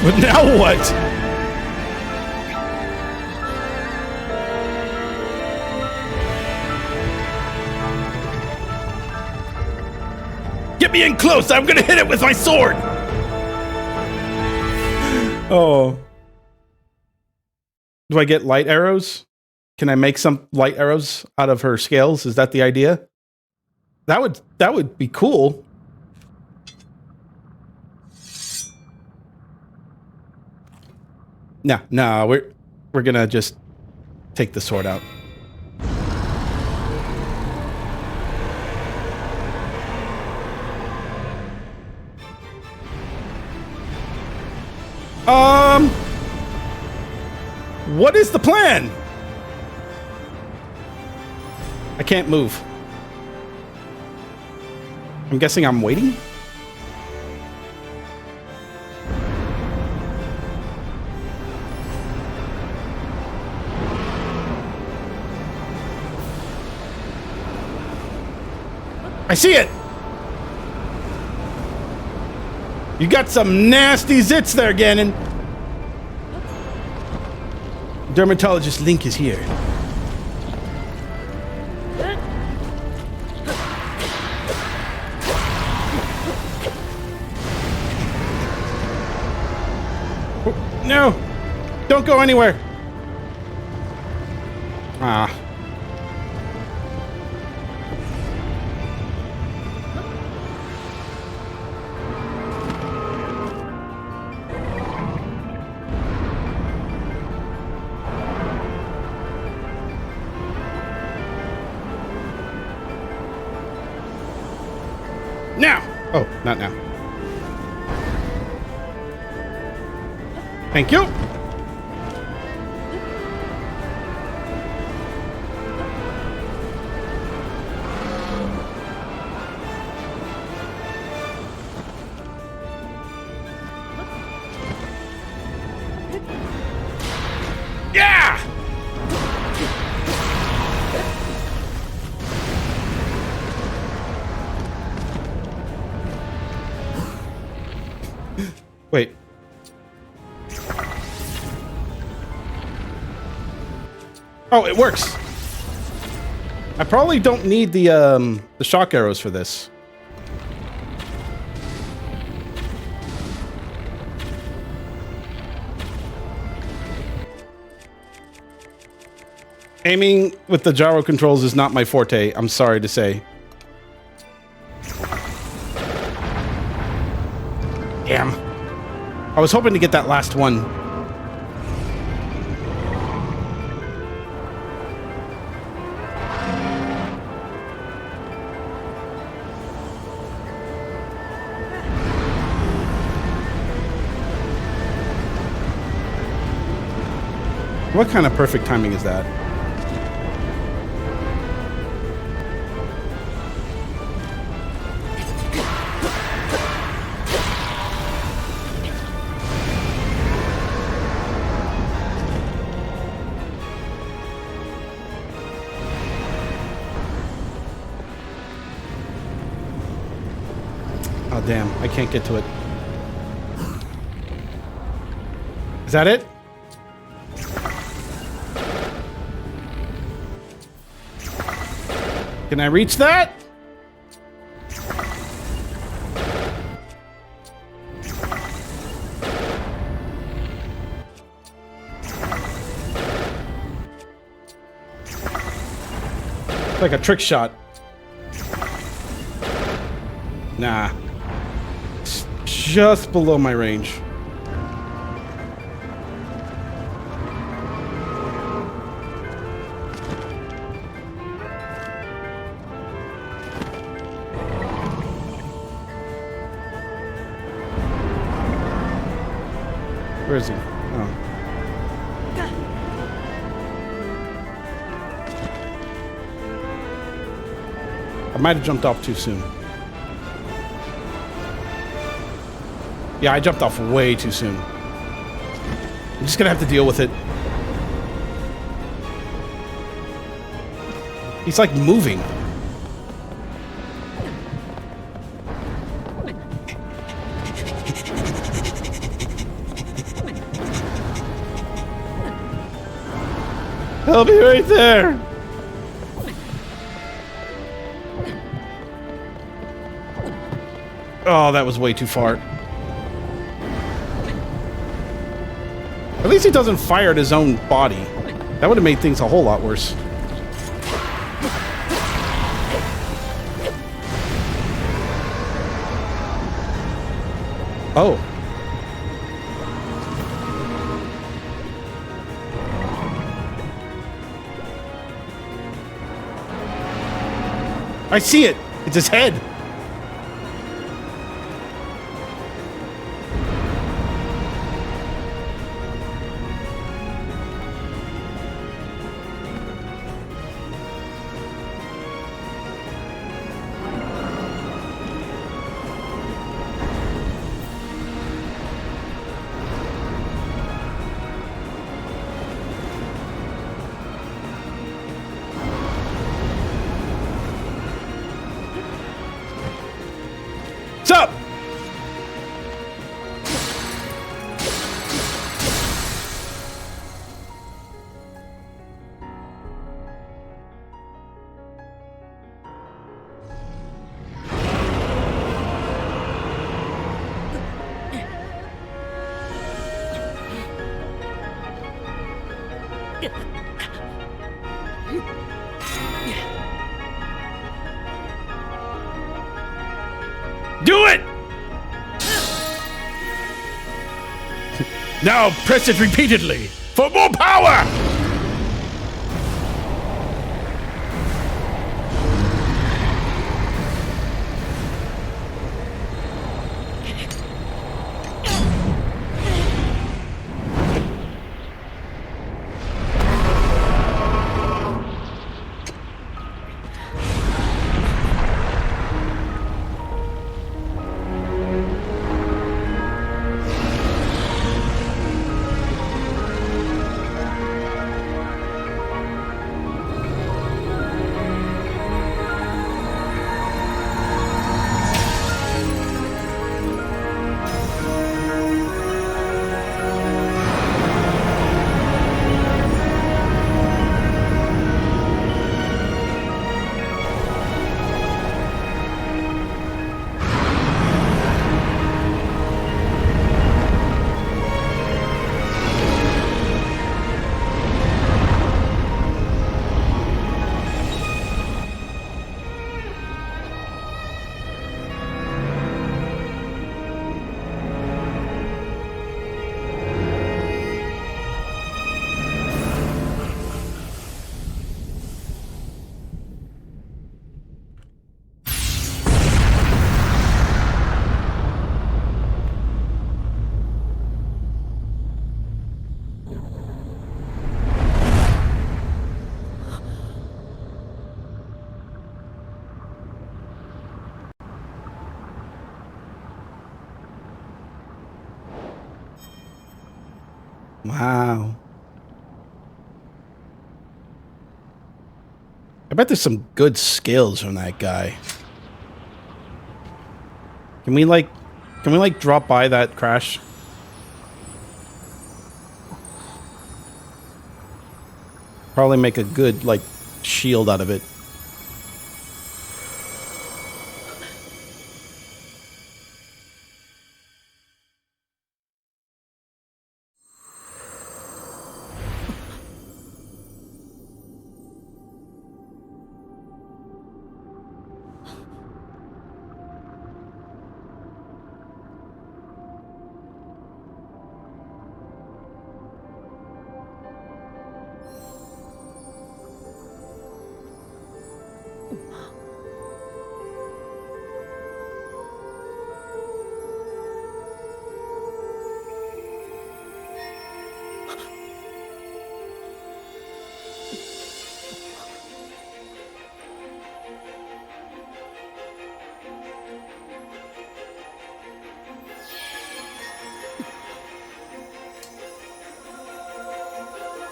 But now what? Get me in close! I'm gonna hit it with my sword! Oh. Do I get light arrows? Can I make some light arrows out of her scales? Is that the idea? That would be cool. No, we're gonna just take the sword out. What is the plan? I can't move. I'm guessing I'm waiting? I see it! You got some nasty zits there, Ganon. Dermatologist Link is here. Oh, no! Don't go anywhere! Ah. Now! Oh, not now. Thank you! Yeah! Wait. Oh, it works. I probably don't need the shock arrows for this. Aiming with the gyro controls is not my forte, I'm sorry to say. Damn. I was hoping to get that last one. What kind of perfect timing is that? Oh, damn. I can't get to it. Is that it? Can I reach that? Like a trick shot. Nah. It's just below my range. Where is he? Oh. I might have jumped off too soon. Yeah, I jumped off way too soon. I'm just gonna have to deal with it. He's like moving. I'll be right there. Oh, that was way too far. At least he doesn't fire at his own body. That would have made things a whole lot worse. Oh. I see it. It's his head. What's up? Do it! Now press it repeatedly for more power! Wow. I bet there's some good skills from that guy. Can we like drop by that crash? Probably make a good like shield out of it.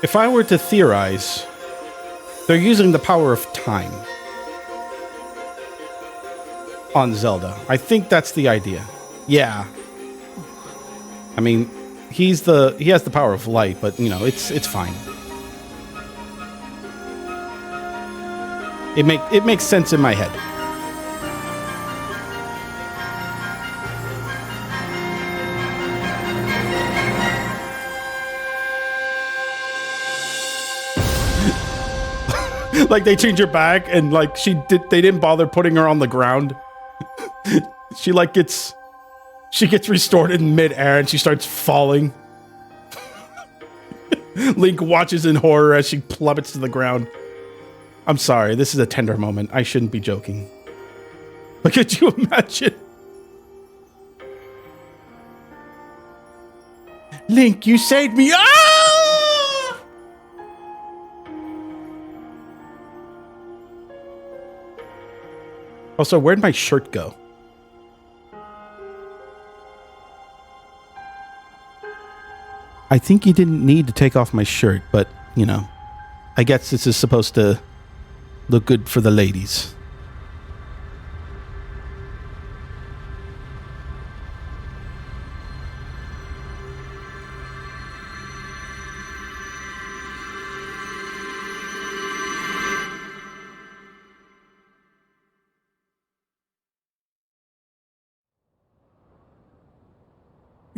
If I were to theorize, they're using the power of time on Zelda. I think that's the idea. Yeah. I mean, he has the power of light, but you know, it's fine. It makes sense in my head. Like they change her back and like they didn't bother putting her on the ground. She gets restored in midair and she starts falling. Link watches in horror as she plummets to the ground. I'm sorry, this is a tender moment. I shouldn't be joking. But could you imagine? Link, you saved me. Ah! Also, where'd my shirt go? I think you didn't need to take off my shirt, but, you know, I guess this is supposed to look good for the ladies.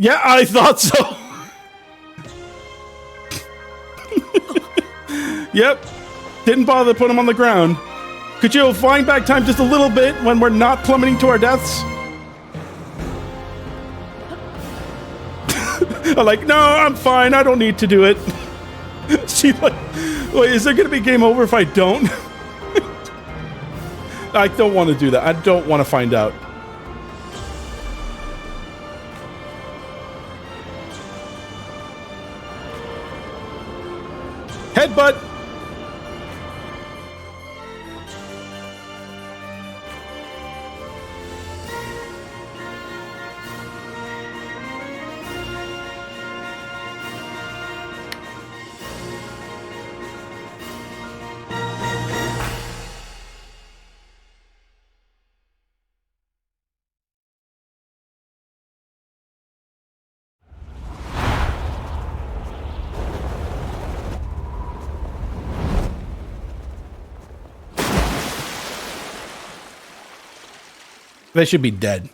Yeah, I thought so. Yep. Didn't bother to put him on the ground. Could you wind back time just a little bit when we're not plummeting to our deaths? I'm like, no, I'm fine. I don't need to do it. She like, wait, is there going to be game over if I don't? I don't want to do that. I don't want to find out. Headbutt. They should be dead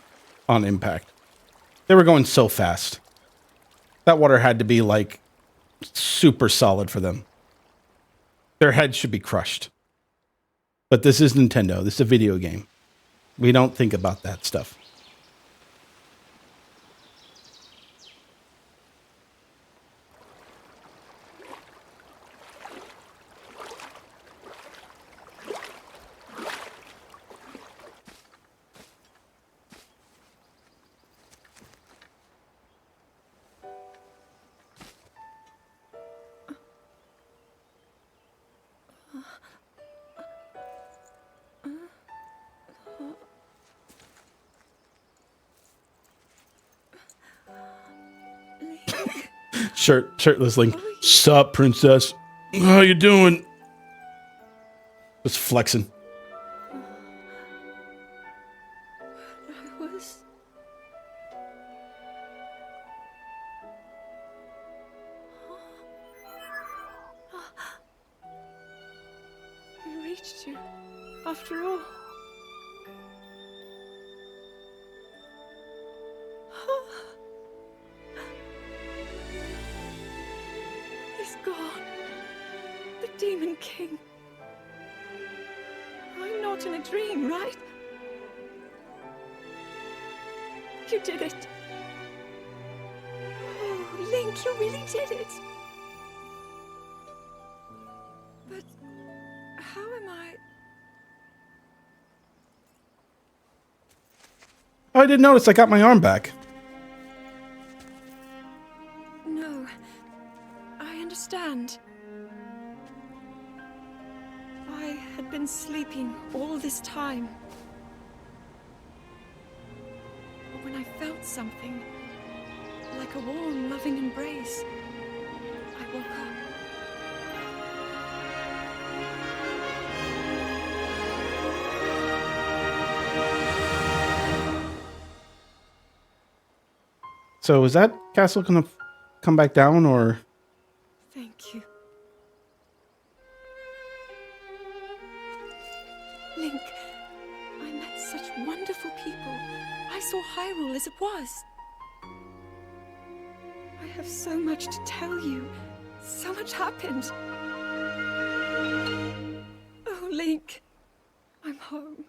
on impact. They were going so fast. That water had to be like super solid for them. Their heads should be crushed. But this is Nintendo. This is a video game. We don't think about that stuff. Shirtless Link. Sup, princess? How you doing? Just flexing. I was... We reached you, after all. He's gone. The Demon King. I'm not in a dream, right? You did it. Oh, Link, you really did it. But how am I... Oh, I didn't notice I got my arm back. No, I understand. I had been sleeping all this time. But when I felt something, like a warm, loving embrace, I woke up. So is that castle gonna come back down, or? Thank you. Link, I met such wonderful people. I saw Hyrule as it was. I have so much to tell you. So much happened. Oh, Link, I'm home.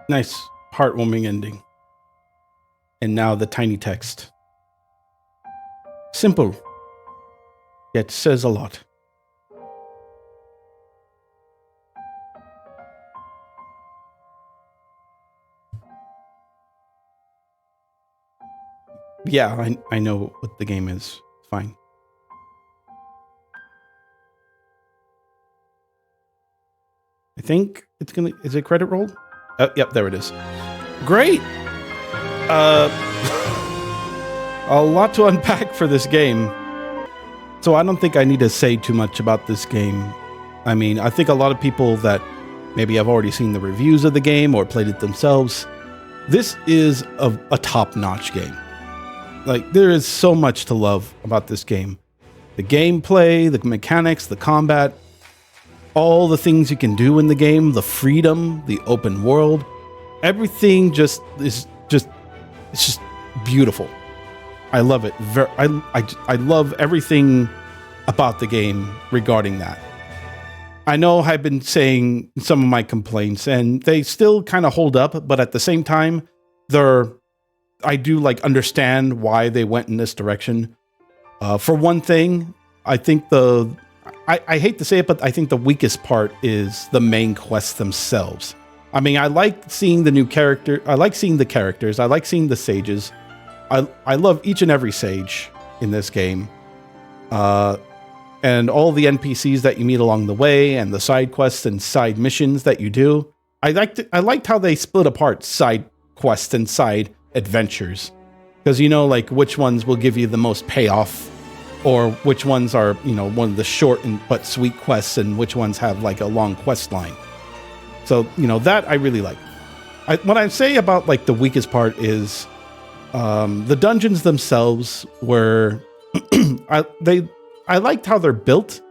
Nice, heartwarming ending. And now the tiny text. Simple, yet says a lot. Yeah, I know what the game is. Fine. I think it's gonna... Is it credit roll? Oh, yep, there it is. Great! A lot to unpack for this game. So I don't think I need to say too much about this game. I mean, I think a lot of people that maybe have already seen the reviews of the game or played it themselves, this is a top-notch game. Like, there is so much to love about this game. The gameplay, the mechanics, the combat, all the things you can do in the game, the freedom, the open world, everything it's just beautiful. I love it. I love everything about the game regarding that. I know I've been saying some of my complaints, and they still kind of hold up, but at the same time, I do like understand why they went in this direction. For one thing, I think I hate to say it, but I think the weakest part is the main quests themselves. I mean, I like seeing the new character. I like seeing the characters. I like seeing the sages. I love each and every sage in this game. And all the NPCs that you meet along the way, and the side quests and side missions that you do. I liked how they split apart side quests and side adventures. Because you know, like, which ones will give you the most payoff, or which ones are, you know, one of the short but sweet quests, and which ones have like a long quest line. So, you know, that I really like. What I say about like the weakest part is the dungeons themselves were I liked how they're built,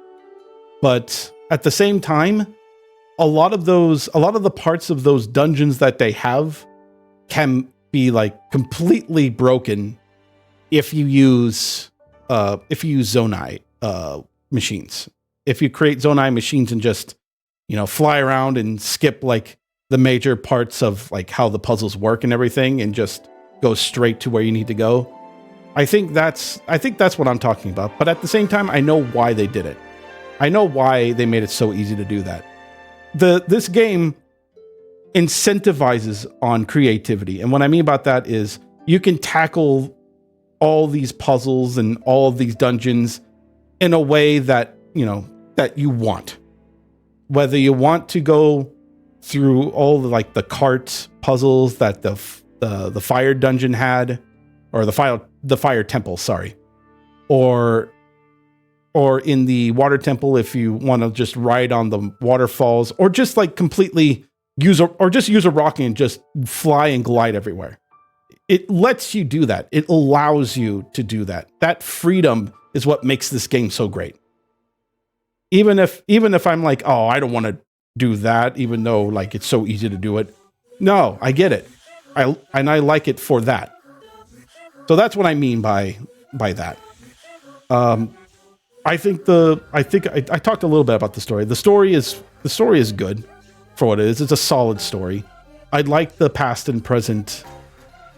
but at the same time, a lot of the parts of those dungeons that they have can be like completely broken if you use Zonai machines. If you create Zonai machines and just, you know, fly around and skip like the major parts of like how the puzzles work and everything, and just go straight to where you need to go. I think that's what I'm talking about. But at the same time, I know why they did it. I know why they made it so easy to do that. This game incentivizes on creativity. And what I mean about that is you can tackle all these puzzles and all of these dungeons in a way that, that you want. Whether you want to go through all the cart puzzles that the fire dungeon had, or the fire temple, sorry. Or in the water temple, if you want to just ride on the waterfalls, or just completely use a rocket and just fly and glide everywhere. It lets you do that. It allows you to do that. That freedom is what makes this game so great. Even if I'm like, oh, I don't want to do that, even though it's so easy to do it. No, I get it. I like it for that. So that's what I mean by that. I talked a little bit about the story. The story is good for what it is. It's a solid story. I like the past and present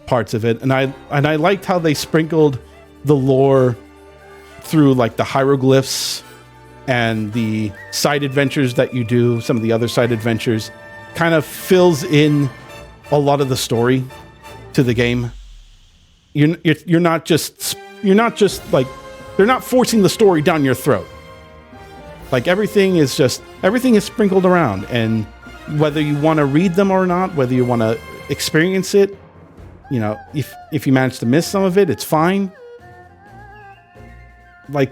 parts of it, and I liked how they sprinkled the lore through the hieroglyphs and the side adventures that you do. Some of the other side adventures kind of fills in a lot of the story to the game. You're not just they're not forcing the story down your throat. Everything is sprinkled around, and whether you want to read them or not, whether you want to experience it, if you manage to miss some of it, it's fine.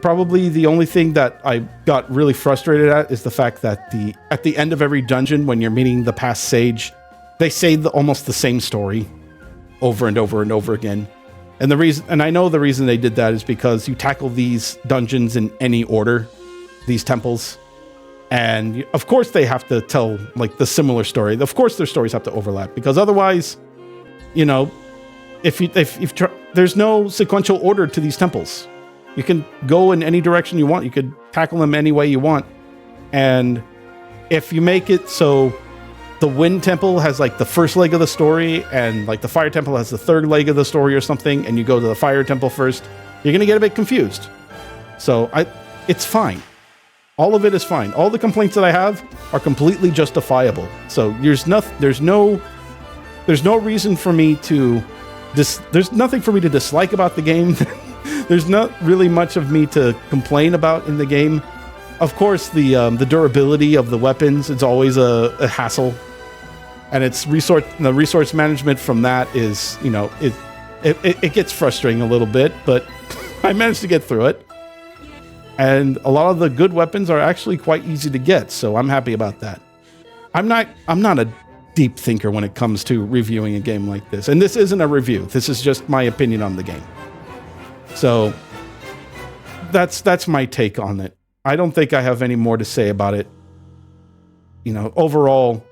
Probably the only thing that I got really frustrated at is the fact that at the end of every dungeon, when you're meeting the past sage, they say almost the same story over and over and over again. And I know the reason they did that is because you tackle these dungeons in any order, these temples, and of course they have to tell the similar story. Of course their stories have to overlap, because otherwise, if there's no sequential order to these temples. You can go in any direction you want. You could tackle them any way you want. And if you make it so the wind temple has the first leg of the story, and the fire temple has the third leg of the story or something, and you go to the fire temple first, you're going to get a bit confused. So it's fine. All of it is fine. All the complaints that I have are completely justifiable. So there's no reason for me to there's nothing for me to dislike about the game. There's not really much of me to complain about in the game. Of course, the durability of the weapons, it's always a hassle. And the resource management from that is, it gets frustrating a little bit, but I managed to get through it. And a lot of the good weapons are actually quite easy to get, so I'm happy about that. I'm not a deep thinker when it comes to reviewing a game like this. And this isn't a review. This is just my opinion on the game. So that's my take on it. I don't think I have any more to say about it. Overall,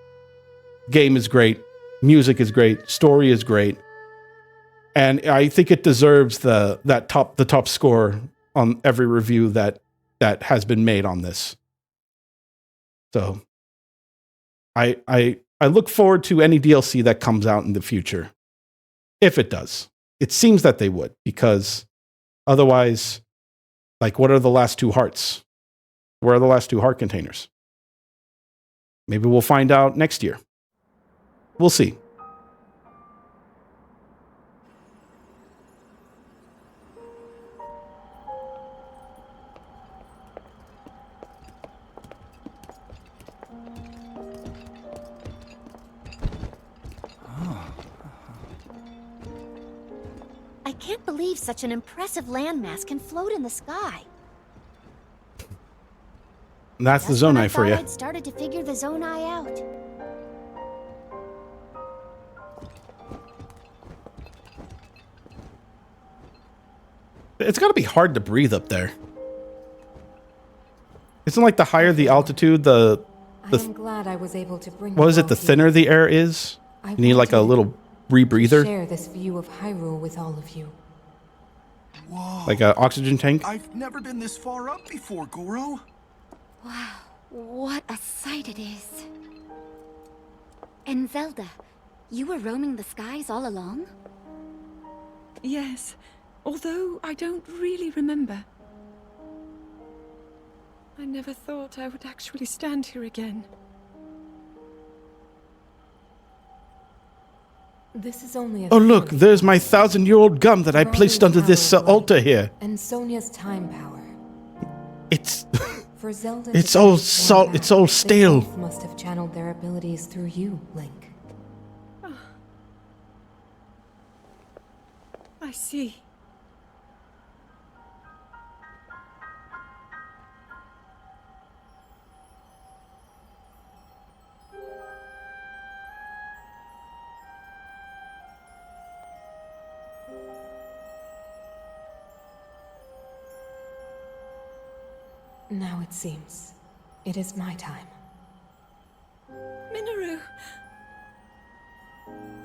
game is great, music is great, story is great, and I think it deserves the top score on every review that has been made on this. So I look forward to any DLC that comes out in the future, if it does. It seems that they would, because otherwise, what are the last two hearts? Where are the last two heart containers? Maybe we'll find out next year. We'll see. I can't believe such an impressive landmass can float in the sky. That's the Zonai for you. I started to figure the Zonai out. It's got to be hard to breathe up there. Isn't the higher the altitude, I'm glad I was able to bring. What is it? The thinner the air is. You need a little rebreather. Share this view of Hyrule with all of you. Whoa. Like an oxygen tank. I've never been this far up before, Goro. Wow, what a sight it is. And Zelda, you were roaming the skies all along? Yes, although I don't really remember. I never thought I would actually stand here again. This is only a Oh, look, theory. there's my 1,000-year-old gum that I placed Rowan's under this power of light altar here. And Sonia's time power. It's For Zelda It's to all transform it's all back, stale. They both must have channeled their abilities through you, Link. I see. Now it seems it is my time. Minoru!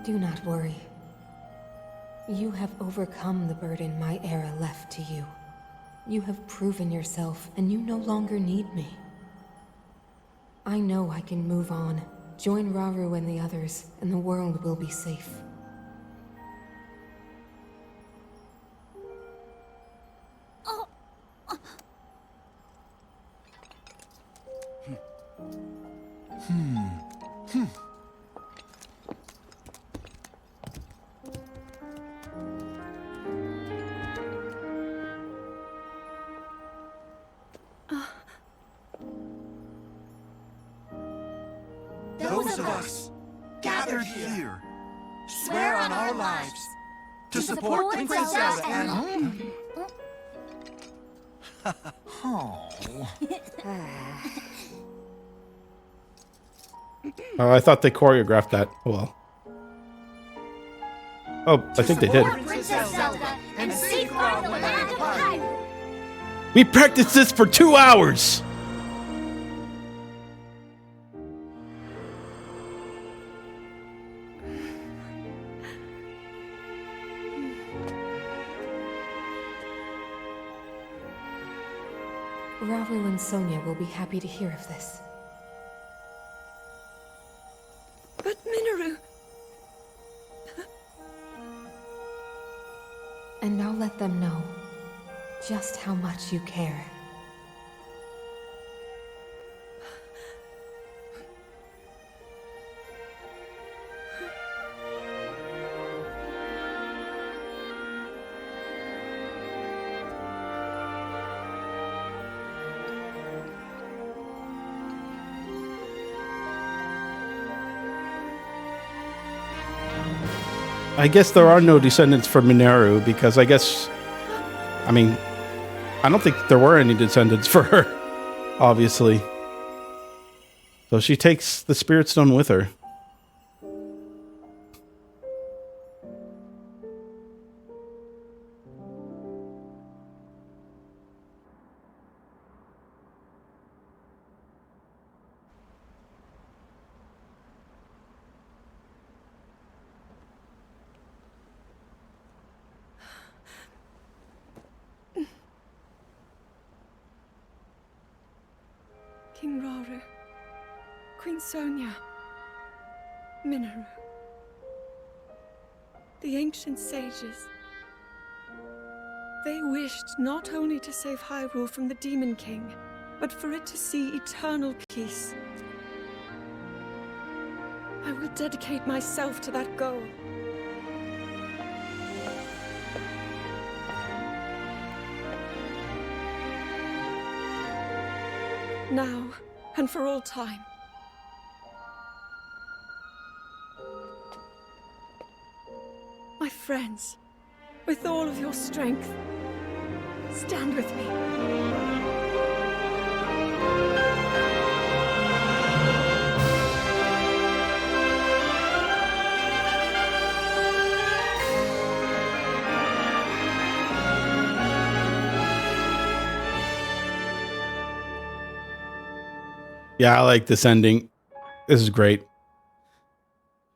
Do not worry. You have overcome the burden my era left to you. You have proven yourself, and you no longer need me. I know I can move on, join Rauru and the others, and the world will be safe. Those of us gathered here swear on our lives to support Princess Zelda and... Oh, I thought they choreographed that. Oh, well. Oh, I think they did. Princess Zelda and safeguard the land of Hyrule. We practiced this for 2 hours! Rauru and Sonia will be happy to hear of this. But Minoru! And I'll let them know just how much you care. I guess there are no descendants for Minoru because I mean, I don't think there were any descendants for her, obviously. So she takes the Spirit Stone with her. King Rauru, Queen Sonia, Minoru. The ancient sages. They wished not only to save Hyrule from the Demon King, but for it to see eternal peace. I will dedicate myself to that goal. Now, and for all time. My friends, with all of your strength, stand with me. Yeah, I like this ending. This is great.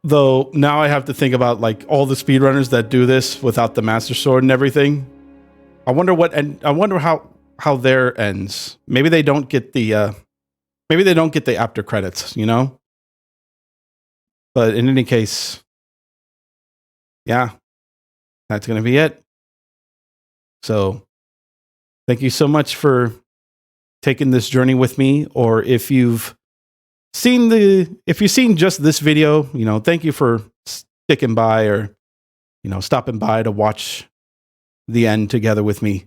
Though now I have to think about like all the speedrunners that do this without the Master Sword and everything. I wonder what, and I wonder how their ends. Maybe they don't get the after credits, you know? But in any case, yeah, that's going to be it. So thank you so much for taken this journey with me, or if you've seen just this video, thank you for sticking by, or stopping by to watch the end together with me.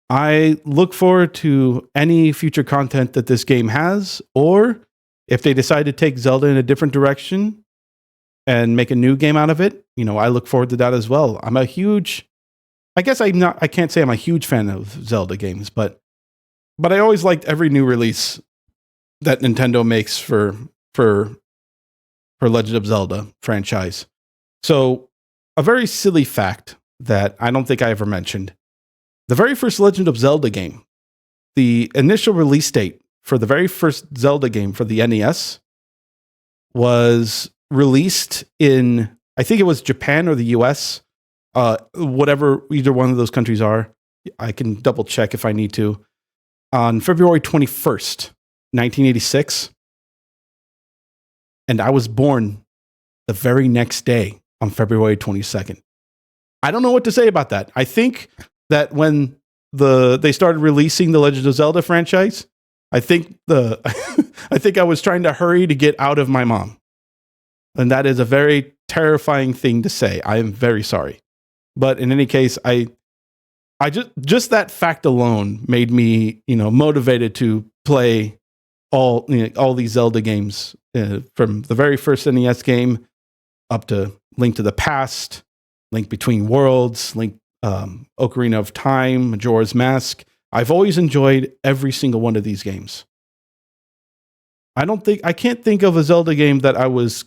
I look forward to any future content that this game has, or if they decide to take Zelda in a different direction and make a new game out of it, I look forward to that as well. I can't say I'm a huge fan of Zelda games, but I always liked every new release that Nintendo makes for Legend of Zelda franchise. So, a very silly fact that I don't think I ever mentioned. The very first Legend of Zelda game, the initial release date for the very first Zelda game for the NES was released in, I think it was Japan or the US, whatever either one of those countries are. I can double check if I need to. On February 21st, 1986. And I was born the very next day on February 22nd. I don't know what to say about that. I think that when they started releasing the Legend of Zelda franchise, I think I was trying to hurry to get out of my mom. And that is a very terrifying thing to say. I am very sorry. But in any case, I just that fact alone made me, motivated to play all these Zelda games, from the very first NES game up to Link to the Past, Link Between Worlds, Ocarina of Time, Majora's Mask. I've always enjoyed every single one of these games. I can't think of a Zelda game that I was,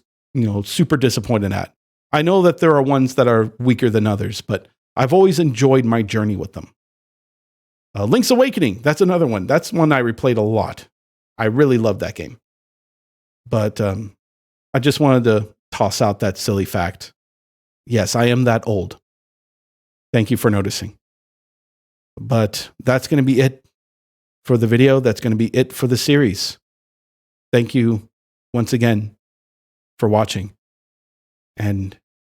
super disappointed at. I know that there are ones that are weaker than others, but I've always enjoyed my journey with them. Link's Awakening, that's another one. That's one I replayed a lot. I really love that game. But I just wanted to toss out that silly fact. Yes, I am that old. Thank you for noticing. But that's going to be it for the video. That's going to be it for the series. Thank you once again for watching. And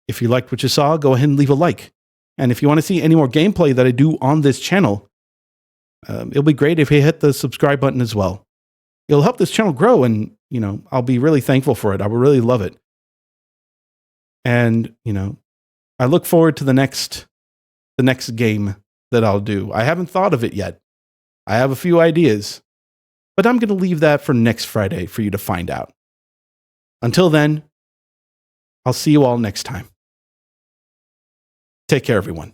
if you liked what you saw, go ahead and leave a like. And if you want to see any more gameplay that I do on this channel, it'll be great if you hit the subscribe button as well. It'll help this channel grow, and I'll be really thankful for it. I would really love it. And I look forward to the next game that I'll do. I haven't thought of it yet. I have a few ideas, but I'm going to leave that for next Friday for you to find out. Until then, I'll see you all next time. Take care, everyone.